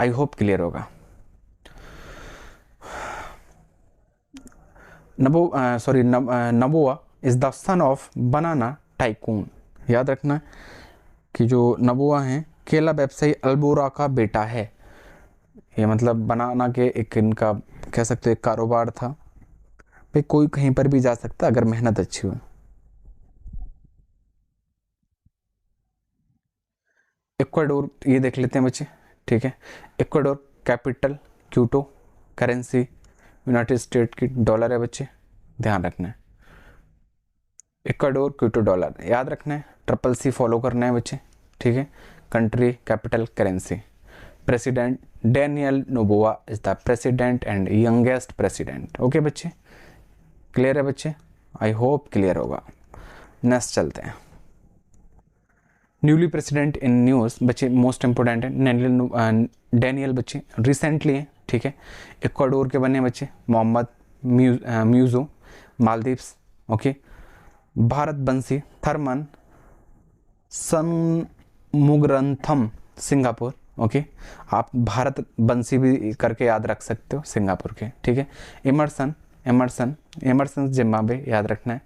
आई होप क्लियर होगा। Noboa is the son of banana tycoon. याद रखना कि जो नबोआ हैं केला व्यवसायी अल्बोरा का बेटा है। ये मतलब बनाना के एक इनका कह सकते एक कारोबार था भाई, कोई कहीं पर भी जा सकता अगर मेहनत अच्छी हो। इक्वाडोर ये देख लेते हैं बच्चे, ठीक है। Ecuador capital Quito, currency United state की डॉलर है बच्चे, ध्यान रखना है। इक्वाडोर क्यूटो डॉलर याद रखना है। CCC फॉलो करना है बच्चे, ठीक है। Country, capital, currency. President Daniel Noboa is the president and youngest president. Okay बच्चे, क्लियर है बच्चे? आई होप क्लियर होगा। नेक्स्ट चलते हैं। न्यूली प्रेसिडेंट इन न्यूज़ बच्चे मोस्ट इंपोर्टेंट है, डेनियल बच्चे रिसेंटली है, ठीक है। इक्वाडोर के बने बच्चे मोहम्मद म्यूजो, मालदीव्स। ओके। भारत बंसी थर्मन सनमुगरंथम, सिंगापुर। ओके, आप भारत बंसी भी करके याद रख सकते हो, सिंगापुर के, ठीक है। एमरसन जिम्बाब्वे याद रखना है।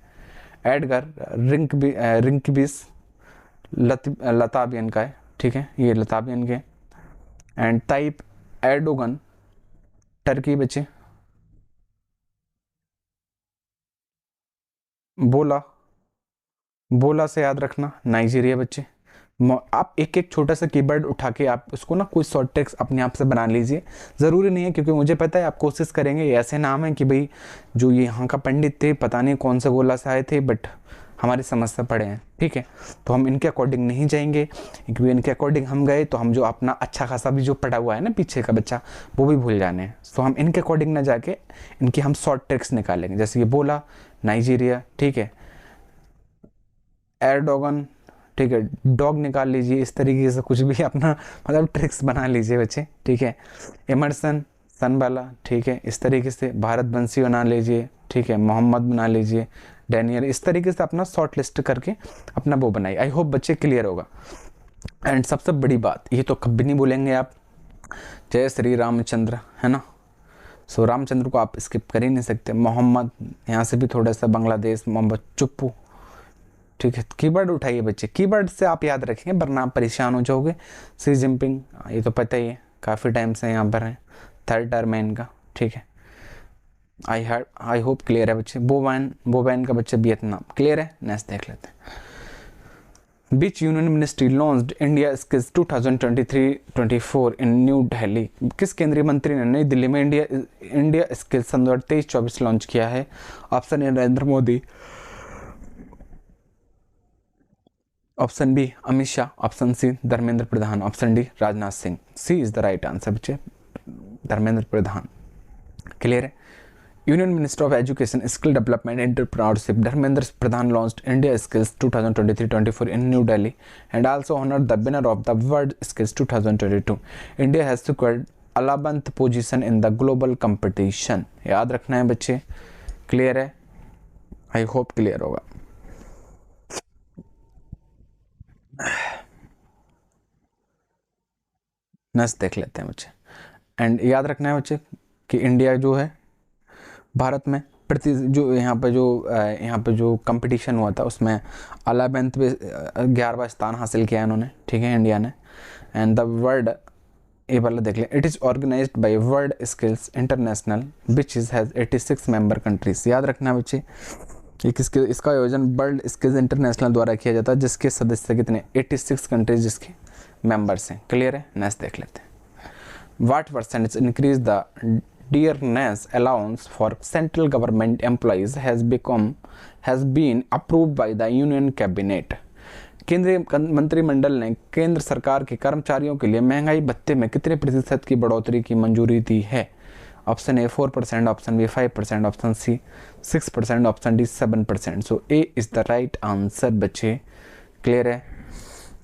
एडगर रिंकबिस लताबियन का है, ठीक है, ये लताबियन के। एंड ताइप एर्डोगन टर्की बच्चे। बोला से याद रखना, नाइजीरिया बच्चे। आप एक एक छोटा सा कीवर्ड उठा के आप उसको ना कोई शॉर्ट टेक्स्ट अपने आप से बना लीजिए। ज़रूरी नहीं है, क्योंकि मुझे पता है आप कोशिश करेंगे। ऐसे नाम है कि भाई जो ये यहाँ का पंडित थे पता नहीं कौन से गोला से आए थे, बट हमारी समझ से पड़े हैं, ठीक है। तो हम इनके अकॉर्डिंग नहीं जाएंगे, क्योंकि इनके अकॉर्डिंग हम गए तो हम जो अपना अच्छा खासा भी जो पढ़ा हुआ है ना पीछे का बच्चा, वो भी भूल जाने हैं। तो हम इनके अकॉर्डिंग ना जाके इनकी हम शॉर्ट ट्रिक्स निकालेंगे। जैसे ये बोला, नाइजीरिया, ठीक है। एर्डोगन, ठीक है, डॉग निकाल लीजिए। इस तरीके से कुछ भी अपना मतलब ट्रिक्स बना लीजिए बच्चे, ठीक है। एमरसन सनबाला, ठीक है, इस तरीके से। भारत बंसी बना लीजिए, ठीक है। मोहम्मद बना लीजिए, डेनियल, इस तरीके से अपना शॉर्ट लिस्ट करके अपना वो बनाइए। आई होप बच्चे क्लियर होगा। एंड सबसे बड़ी बात, ये तो कभी नहीं बोलेंगे आप, जय श्री रामचंद्र, है ना। सो रामचंद्र को आप स्किप कर ही नहीं सकते। मोहम्मद, यहाँ से भी थोड़ा सा बांग्लादेश, मोहम्मद चुप्पू, ठीक है। कीवर्ड उठाइए बच्चे, कीवर्ड से आप याद रखेंगे वरना आप परेशान हो जाओगे। सी जिनपिंग, ये तो पता ही है, काफ़ी टाइम से यहाँ पर हैं, थर्ड टर्म है इनका, ठीक है। आई होप क्लियर है बच्चे। बोबैन का बच्चे वियतनाम, क्लियर है। नेक्स्ट देख लेते हैं। बीच union ministry launched India skills 2023-24 in new Delhi. किस केंद्रीय मंत्री ने नई दिल्ली में इंडिया स्किल्स सन 2023-24 लॉन्च किया है? Option A Narendra Modi, option B Amit Shah, option C Dharmendra Pradhan, option D Rajnath Singh. C is the right answer बच्चे, धर्मेंद्र प्रधान, क्लियर है। Union minister of education skill development entrepreneurship Dharmendra Pradhan launched India skills 2023-24 in New Delhi and also honored the winner of the World Skills 2022. India has secured 11th position in the global competition. याद रखना है बच्चे, क्लियर है। आई होप क्लियर होगा। नेक्स्ट देख लेते हैं बच्चे। एंड याद रखना है बच्चे कि इंडिया जो है भारत में जो यहाँ पे जो कंपटीशन हुआ था उसमें 11th पे 11वां स्थान हासिल किया इन्होंने, ठीक है, इंडिया ने। एंड द वर्ल्ड, ये वाला देख लें, it is organised by world skills international which is has 86 member countries. याद रखना बच्चे, इसका आयोजन वर्ल्ड स्किल्स इंटरनेशनल द्वारा किया जाता है, जिसके सदस्य कितने 86 कंट्रीज जिसके मेंबर्स हैं, क्लियर है। नेक्स्ट देख लेते हैं। What percentage increase the dearness allowance for central government employees has been approved by the union cabinet। केंद्रीय मंत्रिमंडल ने केंद्र सरकार के कर्मचारियों के लिए महंगाई भत्ते में कितने प्रतिशत की बढ़ोतरी की मंजूरी दी है? Option A 4%, option B 5%, option C 6%, option D 7%। So A is the right answer बच्चे, क्लियर है।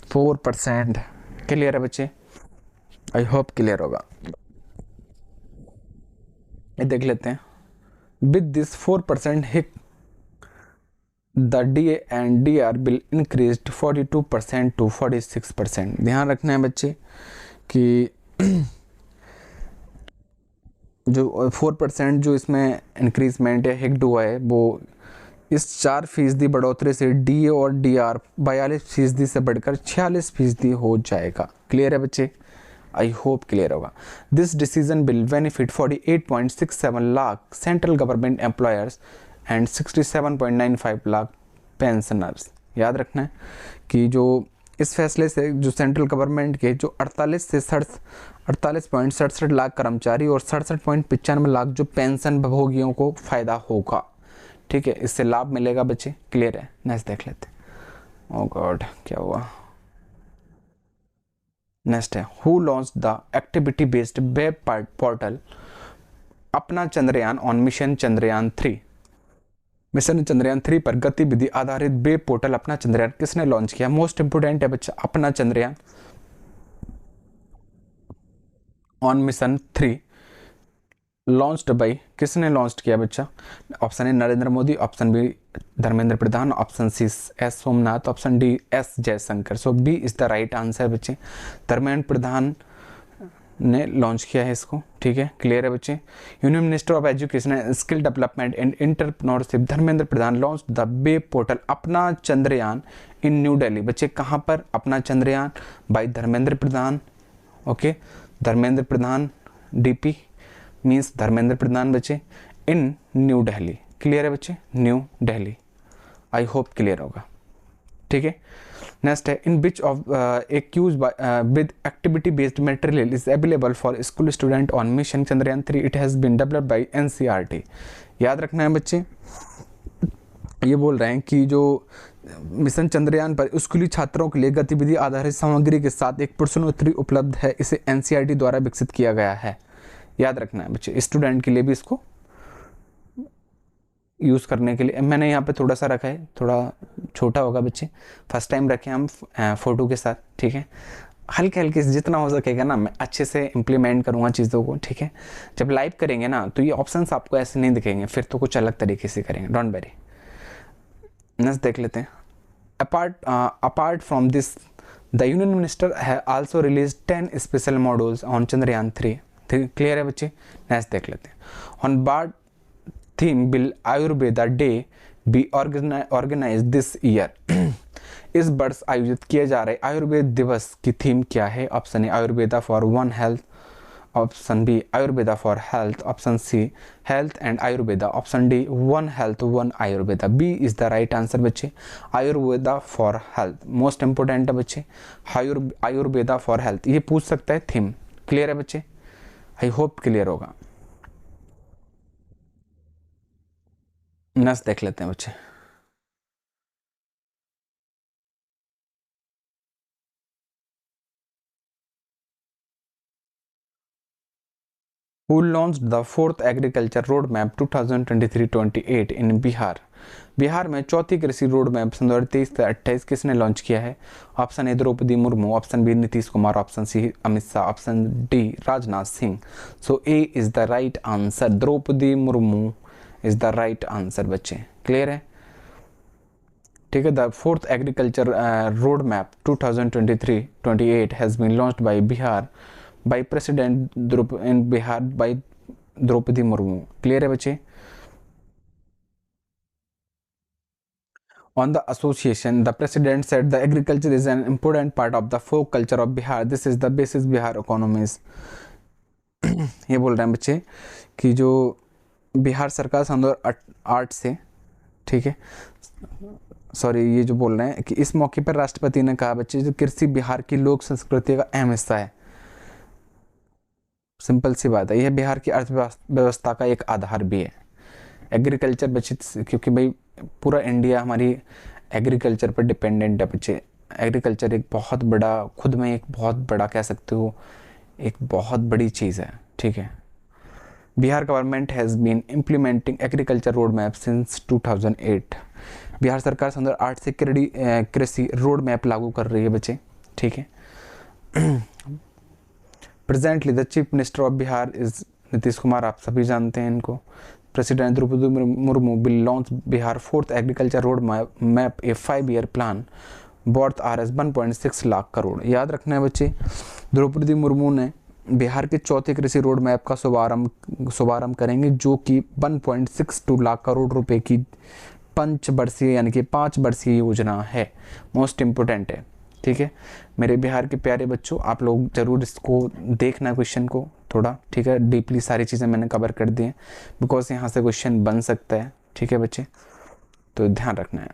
4%, क्लियर है बच्चे। आई होप क्लियर होगा। ये देख लेते हैं। विद दिस 4% हिक the DA and DR bill increased 42% to 46%। ध्यान रखना है बच्चे कि जो 4% जो इसमें इंक्रीजमेंट है, हिक्ड हुआ है, वो इस 4% बढ़ोतरी से DA और DR 42% से बढ़कर 46% हो जाएगा। क्लियर है बच्चे? आई होप क्लियर होगा। This decision will benefit 48.67 lakh central government employers and 67.95 lakh pensioners. याद रखना है कि जो इस फैसले से जो सेंट्रल गवर्नमेंट के जो 48.67 लाख कर्मचारी और 67.95 लाख जो पेंशन भोगियों को फ़ायदा होगा, ठीक है, इससे लाभ मिलेगा बच्चे, क्लियर है। नेक्स्ट देख लेते हैं। ओ गॉड, क्या हुआ? नेक्स्ट है, who launch the activity based web portal Apna Chandrayaan on mission Chandrayaan 3? Mission Chandrayaan 3 पर गतिविधि आधारित वेब पोर्टल अपना चंद्रयान किसने लॉन्च किया? मोस्ट इंपोर्टेंट है बच्चा, अपना Chandrayaan on mission 3 launched by, किसने लॉन्च किया बच्चा? Option A Narendra Modi, option B Dharmendra Pradhan, option C S Somnath, option D S Jaishankar. So B is the right answer बच्चे, धर्मेंद्र प्रधान ने लॉन्च किया है इसको। ठीक है, क्लियर है बच्चे। Union minister of education and skill development and entrepreneurship Dharmendra Pradhan launch the web portal Apna Chandrayaan in new Delhi. बच्चे कहाँ पर? Apna Chandrayaan by Dharmendra Pradhan. Okay, Dharmendra Pradhan, DP means Dharmendra Pradhan बच्चे, इन न्यू दिल्ली। क्लियर है बच्चे, new Delhi. I hope clear होगा। ठीक है, नेक्स्ट है, in which of a quiz with activity based material is available for school student on mission Chandrayaan 3, it has been developed by NCERT। याद रखना है बच्चे, ये बोल रहे हैं कि जो मिशन चंद्रयान पर स्कूली छात्रों के लिए गतिविधि आधारित सामग्री के साथ एक प्रश्नोत्तरी उपलब्ध है, इसे NCERT द्वारा विकसित किया गया है। याद रखना है बच्चे, स्टूडेंट के लिए भी इसको यूज़ करने के लिए मैंने यहाँ पे थोड़ा सा रखा है, थोड़ा छोटा होगा बच्चे, फर्स्ट टाइम रखे हम फ़ोटो के साथ। ठीक है, हल्के हल्के जितना हो सकेगा ना मैं अच्छे से इम्प्लीमेंट करूँगा चीज़ों को। ठीक है, जब लाइव करेंगे ना तो ये ऑप्शंस आपको ऐसे नहीं दिखेंगे, फिर तो कुछ अलग तरीके से करेंगे, डोंट वरी। नेक्स्ट देख लेते हैं। Apart from this the union minister है also release 10 special modules on Chandrayaan 3। Clear है बच्चे। नेक्स्ट देख लेते हैं। On board theme will Ayurveda day be organise this year. इस वर्ष आयोजित किए जा रहे आयुर्वेद दिवस की थीम क्या है? Option A Ayurveda for one health, option B Ayurveda for health, option C health and Ayurveda, option D one health one Ayurveda. B is the right answer बच्चे, Ayurveda for health. Most important है बच्चे, आयुर्वेदा फॉर हेल्थ, ये पूछ सकता है थीम। क्लियर है बच्चे, आई होप क्लियर होगा। नेक्स्ट देख लेते हैं बच्चे। Who launched the fourth agriculture roadmap 2023-28 in Bihar? Bihar में चौथी कृषि रोड मैप 2023 से 28 किसने लॉन्च किया है? Option A Draupadi Murmu, option B Nitish Kumar, option C Amit Shah, option D Rajnath Singh. So A is the right answer, Draupadi Murmu is the right answer बच्चे। क्लियर है, ठीक है। The fourth agriculture road map 2023-28 has been launched by Bihar by president in Bihar by Draupadi Murmu. Clear है बच्चे। On the association, the president said the agriculture is an important part of the folk culture of Bihar. This is the basis Bihar economies. ये बोल रहे हैं बच्चे कि जो बिहार सरकार 2008 से, ठीक है, सॉरी, ये जो बोल रहे हैं कि इस मौके पर राष्ट्रपति ने कहा बच्चे जो कृषि बिहार की लोक संस्कृति का अहम हिस्सा है। सिंपल सी बात है, यह बिहार की अर्थव्यवस्था का एक आधार भी है। एग्रीकल्चर बच्चे, क्योंकि भाई पूरा इंडिया हमारी एग्रीकल्चर पर डिपेंडेंट है बच्चे। एग्रीकल्चर एक बहुत बड़ा, खुद में एक बहुत बड़ा कह सकते हो, एक बहुत बड़ी चीज़ है। ठीक है, Bihar government has been implementing agriculture road map since 2008। Bihar सरकार 2008 से कृषि रोड मैप लागू कर रही है बच्चे। ठीक है, presently the chief minister of Bihar is Nitish Kumar, आप सभी जानते हैं इनको। President Draupadi Murmu will launch Bihar fourth agriculture road map a 5-year plan worth RS 1.6 lakh crore. याद रखना है बच्चे, द्रौपदी मुर्मू ने बिहार के चौथे कृषि रोड मैप का शुभारंभ करेंगे, जो कि 1.62 लाख करोड़ रुपए की पंचवर्षीय यानी कि 5 वर्षीय योजना है। मोस्ट इम्पोर्टेंट है। ठीक है, मेरे बिहार के प्यारे बच्चों, आप लोग ज़रूर इसको देखना क्वेश्चन को थोड़ा, ठीक है, डीपली सारी चीज़ें मैंने कवर कर दी हैं, बिकॉज यहाँ से क्वेश्चन बन सकता है। ठीक है बच्चे, तो ध्यान रखना है।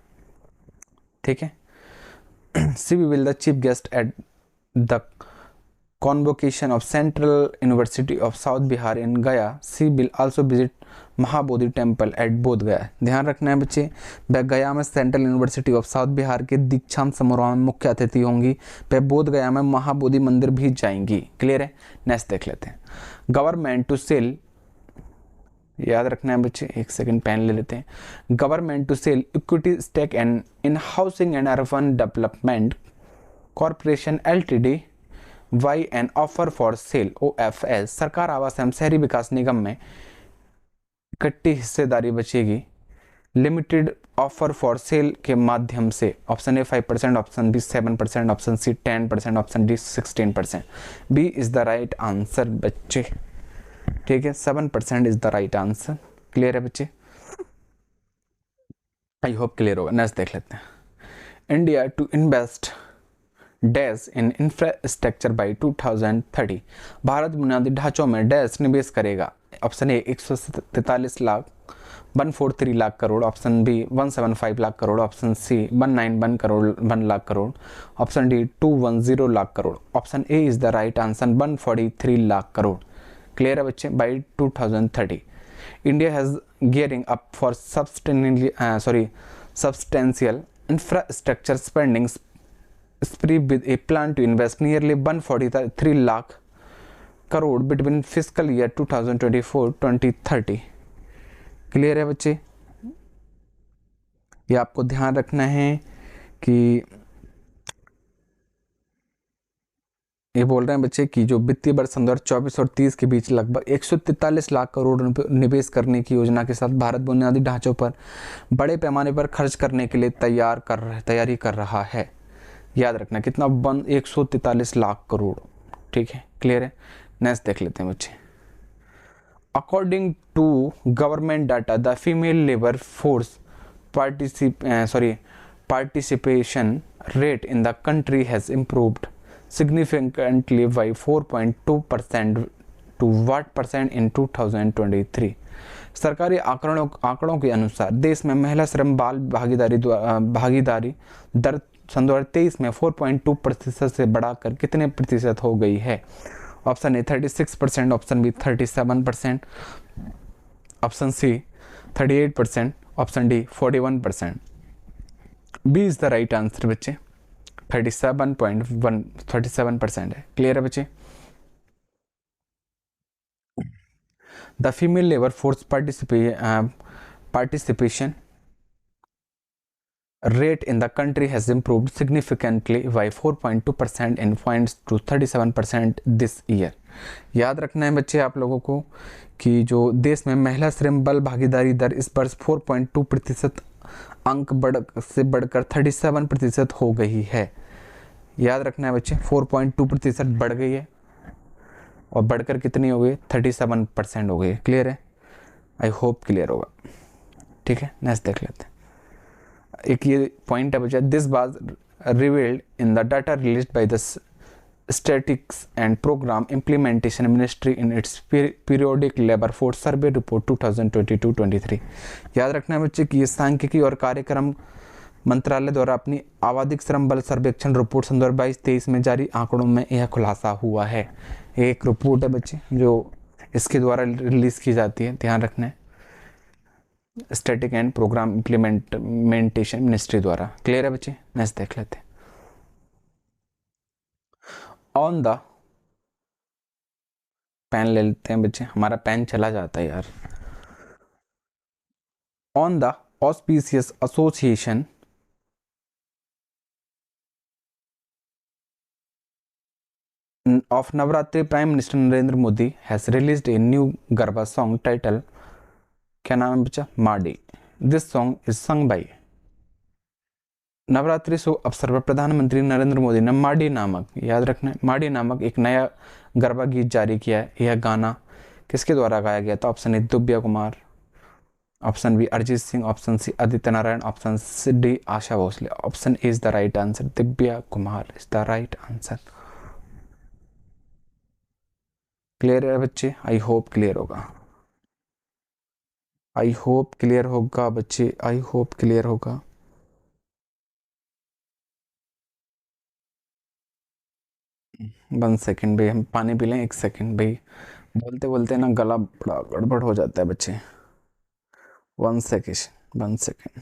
ठीक है, see we will the chief guest at the convocation of Central University of South Bihar in Gaya. She will also visit Mahabodhi temple at बोध गया। ध्यान रखना है बच्चे, वह गया में central university of south Bihar के दीक्षांत समारोह में मुख्य अतिथि होंगी। वह बोध गया में महाबोधि मंदिर भी जाएंगी। क्लियर है। नेक्स्ट देख लेते हैं। गवर्नमेंट टू सेल, याद रखना है बच्चे, एक सेकंड पेन ले लेते हैं। Government to sell equity stake and in housing and urban development corporation LTD via an offer for sale OFS। सरकार आवास एवं शहरी विकास निगम में इकट्ठी हिस्सेदारी बचेगी। लिमिटेड ऑफर फॉर सेल के माध्यम से option A 5%, option B 7%, option C 10%, option D 16%। B is the right answer बच्चे। ठीक है, 7% is the right answer. Clear है बच्चे, आई होप क्लियर होगा। नेक्स्ट देख लेते हैं। India to invest dash in infrastructure by 2030। भारत बुनियादी ढांचों में डैश निवेश करेगा। Option A 143 lakh 143 lakh crore, option B 175 lakh crore, option C 191 crore 1 lakh crore, option D 210 lakh crore. Option A is the right answer 143 lakh crore. Clear है बच्चे, by 2030 India has gearing up for substantial infrastructure spending spree with a plan to invest nearly 143 lakh crore between fiscal year 2024-2030। Clear है बच्चे, ये आपको ध्यान रखना है कि ये बोल रहे हैं बच्चे कि जो वित्तीय वर्ष 2024 और 30 के बीच लगभग 143 लाख करोड़ निवेश करने की योजना के साथ भारत बुनियादी ढांचों पर बड़े पैमाने पर खर्च करने के लिए तैयारी कर रहा है। याद रखना कितना 143 लाख करोड़। ठीक है, क्लियर है। नेक्स्ट देख लेते हैं बच्चे। According to government data the female labour force participation rate in the country has improved significantly by 4.2% to what percent in 2023। सरकारी आंकड़ों के अनुसार देश में महिला श्रम बाल भागीदारी दर सन 2023 में 4.2% से बढ़ाकर कितने प्रतिशत हो गई है। Option A 36%, option B 37%, option C 38%, option D 41%। B is the right answer बच्चे, 37% है। क्लियर है बच्चे। The female labour force participation rate in the country has improved significantly by 4.2% in points to 37% this year। याद रखना है बच्चे आप लोगों को कि जो देश में महिला श्रम बल भागीदारी दर इस वर्ष 4.2% अंक बढ़कर 37% हो गई है। याद रखना है बच्चे 4.2% बढ़ गई है और बढ़कर कितनी हो गई 37% हो गई। क्लियर है, आई होप क्लियर होगा। ठीक है, नेक्स्ट देख लेते हैं। एक ये पॉइंट है बच्चा, this was revealed in the data released by the statistics and programme implementation ministry in its periodic labour force survey report 2022-23। याद रखना है बच्चे कि ये सांख्यिकी और कार्यक्रम मंत्रालय द्वारा अपनी आवधिक श्रम बल सर्वेक्षण रिपोर्ट 2022-23 में जारी आंकड़ों में यह खुलासा हुआ है। एक रिपोर्ट है बच्चे जो इसके द्वारा रिलीज की जाती है, ध्यान रखना है, static and programme implementation ministry द्वारा। क्लियर है बच्चे। नेक्स्ट देख लेते हैं। ऑन द पेन ले लेते हैं बच्चे, हमारा पेन चला जाता है यार। On the auspicious association of Navratri, Prime Minister Narendra Modi has released a new Garba song titled, क्या नाम है बच्चा, Maadi. This song is sung by। Navratri शुभ अवसर पर प्रधानमंत्री नरेंद्र मोदी ने माडी नामक, याद रखना है, माडी नामक एक नया गरबा गीत जारी किया है। यह गाना किसके द्वारा गाया गया था। Option A Divya Kumar, option B Arijit Singh, option C Aditya Narayan, option C D Asha Bhosle. Option A is the right answer, Divya Kumar is the right answer. Clear है बच्चे, आई होप क्लियर होगा, आई होप क्लियर होगा बच्चे, आई होप क्लियर होगा। वन सेकेंड भाई, हम पानी पी लें, एक सेकेंड भाई, बोलते बोलते ना गला बड़ा गड़बड़ हो जाता है बच्चे। One second, one second.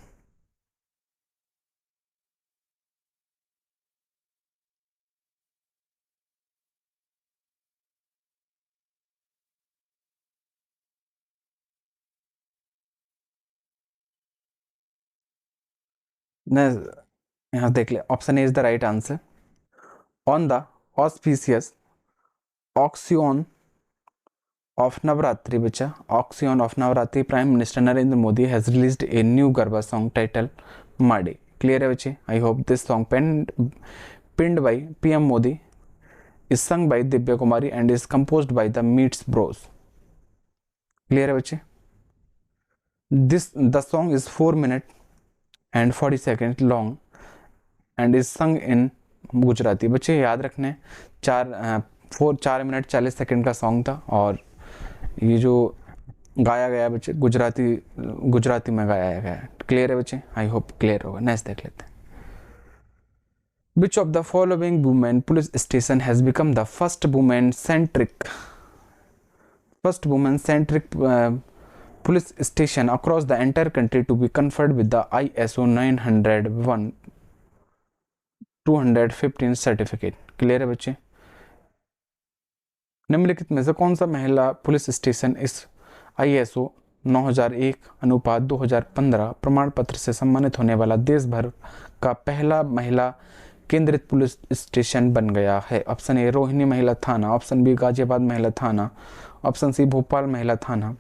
न, यहाँ देख ले, option A is the right answer. On the auspicious occasion of Navratri, बच्चा, occasion of Navratri, prime minister Narendra Modi has released a new garba song title Maadi. Clear है बच्चे? I hope this song pinned by PM Modi is sung by Divya Kumari and is composed by the Meets Bros. Clear है बच्चे? This the song is 4 minutes and 40 seconds long and is sung in Gujarati. बच्चे याद रखने, 4 मिनट 40 सेकंड का सॉन्ग था और ये जो गाया गया बच्चे गुजराती में गाया गया है। क्लियर है बच्चे? आई होप क्लियर होगा। नेक्स्ट देख लेते हैं। Which of the following women police station has become the first woman-centric police station across the entire country to be conferred with the ISO 901-215 certificate? Clear है बच्चे? निम्नलिखित में से कौन सा महिला पुलिस स्टेशन इस ISO 9001/2015 प्रमाण पत्र से सम्मानित होने वाला देश भर का पहला महिला केंद्रित पुलिस स्टेशन बन गया है? ऑप्शन ए रोहिणी महिला थाना, ऑप्शन बी गाजियाबाद महिला थाना, ऑप्शन सी भोपाल महिला थाना,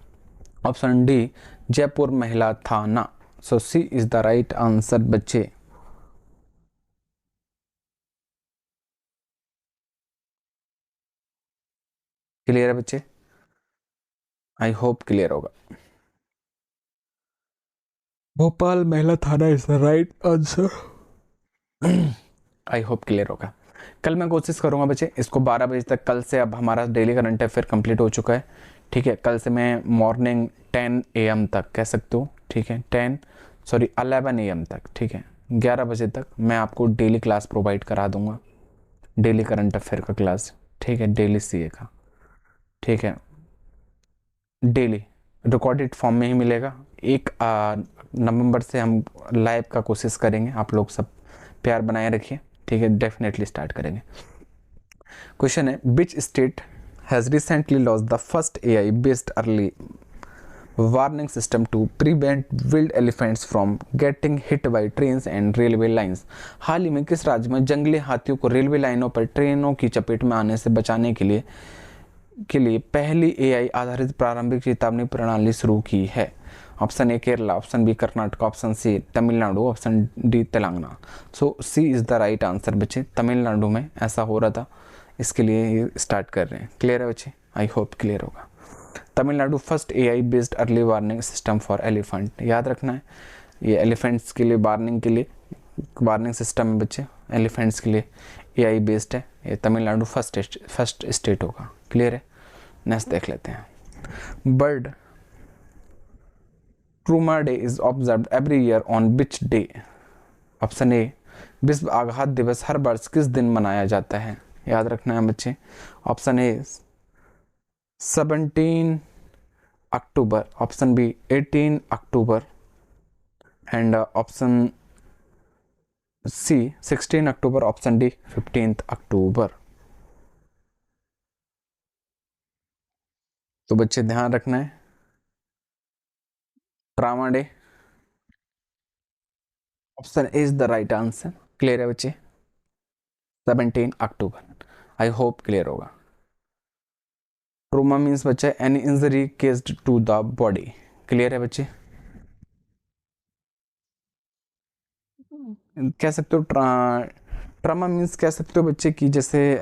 ऑप्शन डी जयपुर महिला थाना। सो C is the right answer बच्चे। क्लियर है बच्चे? आई होप क्लियर होगा। भोपाल महिला थाना is the right answer. I hope clear होगा। कल मैं कोशिश करूंगा बच्चे इसको 12 बजे तक। कल से अब हमारा डेली करंट अफेयर कंप्लीट हो चुका है, ठीक है। कल से मैं मॉर्निंग 10 AM तक कह सकते हो, ठीक है, 11 AM तक, ठीक है, 11 बजे तक मैं आपको डेली क्लास प्रोवाइड करा दूंगा, डेली करंट अफेयर का क्लास, ठीक है, डेली CA का, ठीक है, डेली रिकॉर्डेड फॉर्म में ही मिलेगा। 1 नवंबर से हम लाइव का कोशिश करेंगे, आप लोग सब प्यार बनाए रखिए, ठीक है, डेफिनेटली स्टार्ट करेंगे। क्वेश्चन है, which state has recently launch the first AI based early warning system to prevent wild elephants from getting hit by trains and railway lines? हाल ही में किस राज्य में जंगली हाथियों को रेलवे लाइनों पर ट्रेनों की चपेट में आने से बचाने के लिए पहली AI आधारित प्रारंभिक चेतावनी प्रणाली शुरू की है? Option A Kerala, option B Karnataka, option C Tamil Nadu, option D Telangana. So C is the right answer बच्चे। तमिलनाडु में ऐसा हो रहा था, इसके लिए ये स्टार्ट कर रहे हैं। क्लियर है बच्चे? आई होप क्लियर होगा। Tamil Nadu first AI based early warning system for elephant. याद रखना है, ये एलिफेंट्स के लिए वार्निंग के लिए वार्निंग सिस्टम है बच्चे, एलिफेंट्स के लिए AI बेस्ड है। ये तमिलनाडु फर्स्ट स्टेट होगा। क्लियर है? नेक्स्ट देख लेते हैं। Bird trauma day is observed every year on which day? Option ए विश्व आघात दिवस हर वर्ष किस दिन मनाया जाता है? याद रखना है बच्चे। Option A 17 October, option B 18 October and option C 16 October, option D 15 October. तो बच्चे ध्यान रखना है, trauma day, option A is the right answer. Clear है बच्चे? 17 अक्टूबर। आई होप क्लियर होगा। ट्रोमा मीन्स बच्चे any injury caused to the body. Clear है बच्चे? कह सकते हो ट्रामा मीन्स कह सकते हो बच्चे कि जैसे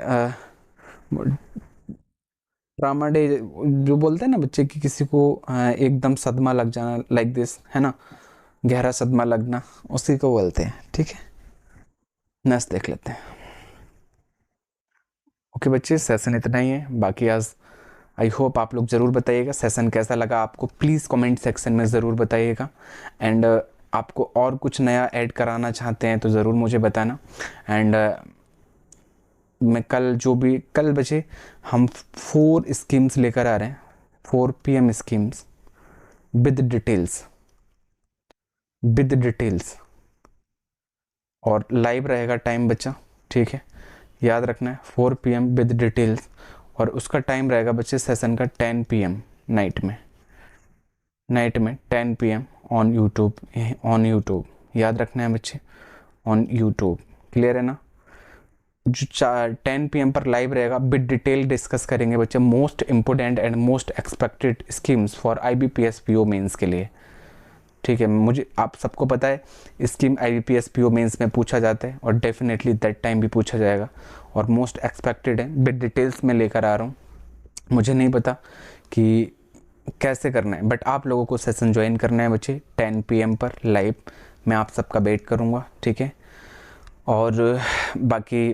ट्रामा डे जो बोलते हैं ना बच्चे कि किसी को एकदम सदमा लग जाना, लाइक दिस, है ना, गहरा सदमा लगना, उसी को बोलते हैं, ठीक है। नेक्स्ट देख लेते हैं। ओके बच्चे, सेशन इतना ही है। बाकी आज आई होप आप लोग ज़रूर बताइएगा सेशन कैसा लगा आपको, प्लीज़ कमेंट सेक्शन में ज़रूर बताइएगा। एंड आपको और कुछ नया ऐड कराना चाहते हैं तो ज़रूर मुझे बताना। एंड मैं कल जो भी कल बचे हम 4 स्कीम्स लेकर आ रहे हैं, 4 PM स्कीम्स विद डिटेल्स और लाइव रहेगा टाइम बच्चा, ठीक है, याद रखना है 4 PM विद डिटेल्स। और उसका टाइम रहेगा बच्चे सेशन का 10 PM नाइट में 10 PM ऑन यूट्यूब याद रखना है बच्चे, ऑन यूट्यूब। क्लियर है ना? जो 10 PM पर लाइव रहेगा, विद डिटेल डिस्कस करेंगे बच्चे most important and most expected schemes for IBPS PO mains के लिए, ठीक है। मुझे आप सबको पता है स्कीम IBPS PO मेंस में पूछा जाता है और डेफिनेटली दैट टाइम भी पूछा जाएगा और मोस्ट एक्सपेक्टेड है, विद डिटेल्स में लेकर आ रहा हूँ। मुझे नहीं पता कि कैसे करना है, बट आप लोगों को सेशन ज्वाइन करना है बच्चे 10 PM पर लाइव। मैं आप सबका वेट करूँगा, ठीक है। और बाकी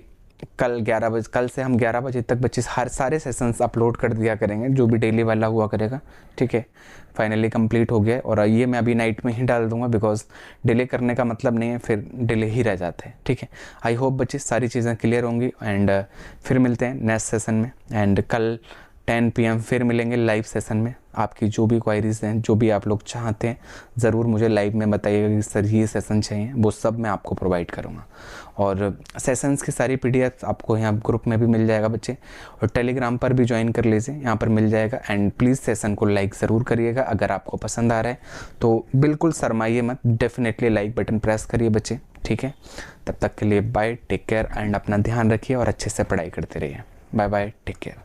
कल 11 बजे, कल से हम 11 बजे तक बच्चे हर सारे सेशंस अपलोड कर दिया करेंगे, जो भी डेली वाला हुआ करेगा, ठीक है। फाइनली कंप्लीट हो गया और ये मैं अभी नाइट में ही डाल दूंगा, बिकॉज डिले करने का मतलब नहीं है, फिर डिले ही रह जाता है, ठीक है। आई होप बच्चे सारी चीज़ें क्लियर होंगी एंड फिर मिलते हैं नेक्स्ट सेशन में। एंड कल 10 PM फिर मिलेंगे लाइव सेशन में। आपकी जो भी क्वायरीज हैं, जो भी आप लोग चाहते हैं, ज़रूर मुझे लाइव में बताइएगा कि सर ये सेशन चाहिए, वो सब मैं आपको प्रोवाइड करूँगा। और सेशंस की सारी PDF आपको यहाँ ग्रुप में भी मिल जाएगा बच्चे, और टेलीग्राम पर भी ज्वाइन कर लीजिए, यहाँ पर मिल जाएगा। एंड प्लीज़ सेशन को लाइक ज़रूर करिएगा, अगर आपको पसंद आ रहा है तो बिल्कुल शर्माइए मत, डेफिनेटली लाइक बटन प्रेस करिए बच्चे, ठीक है। तब तक के लिए बाय, टेक केयर एंड अपना ध्यान रखिए और अच्छे से पढ़ाई करते रहिए। Bye bye, take care.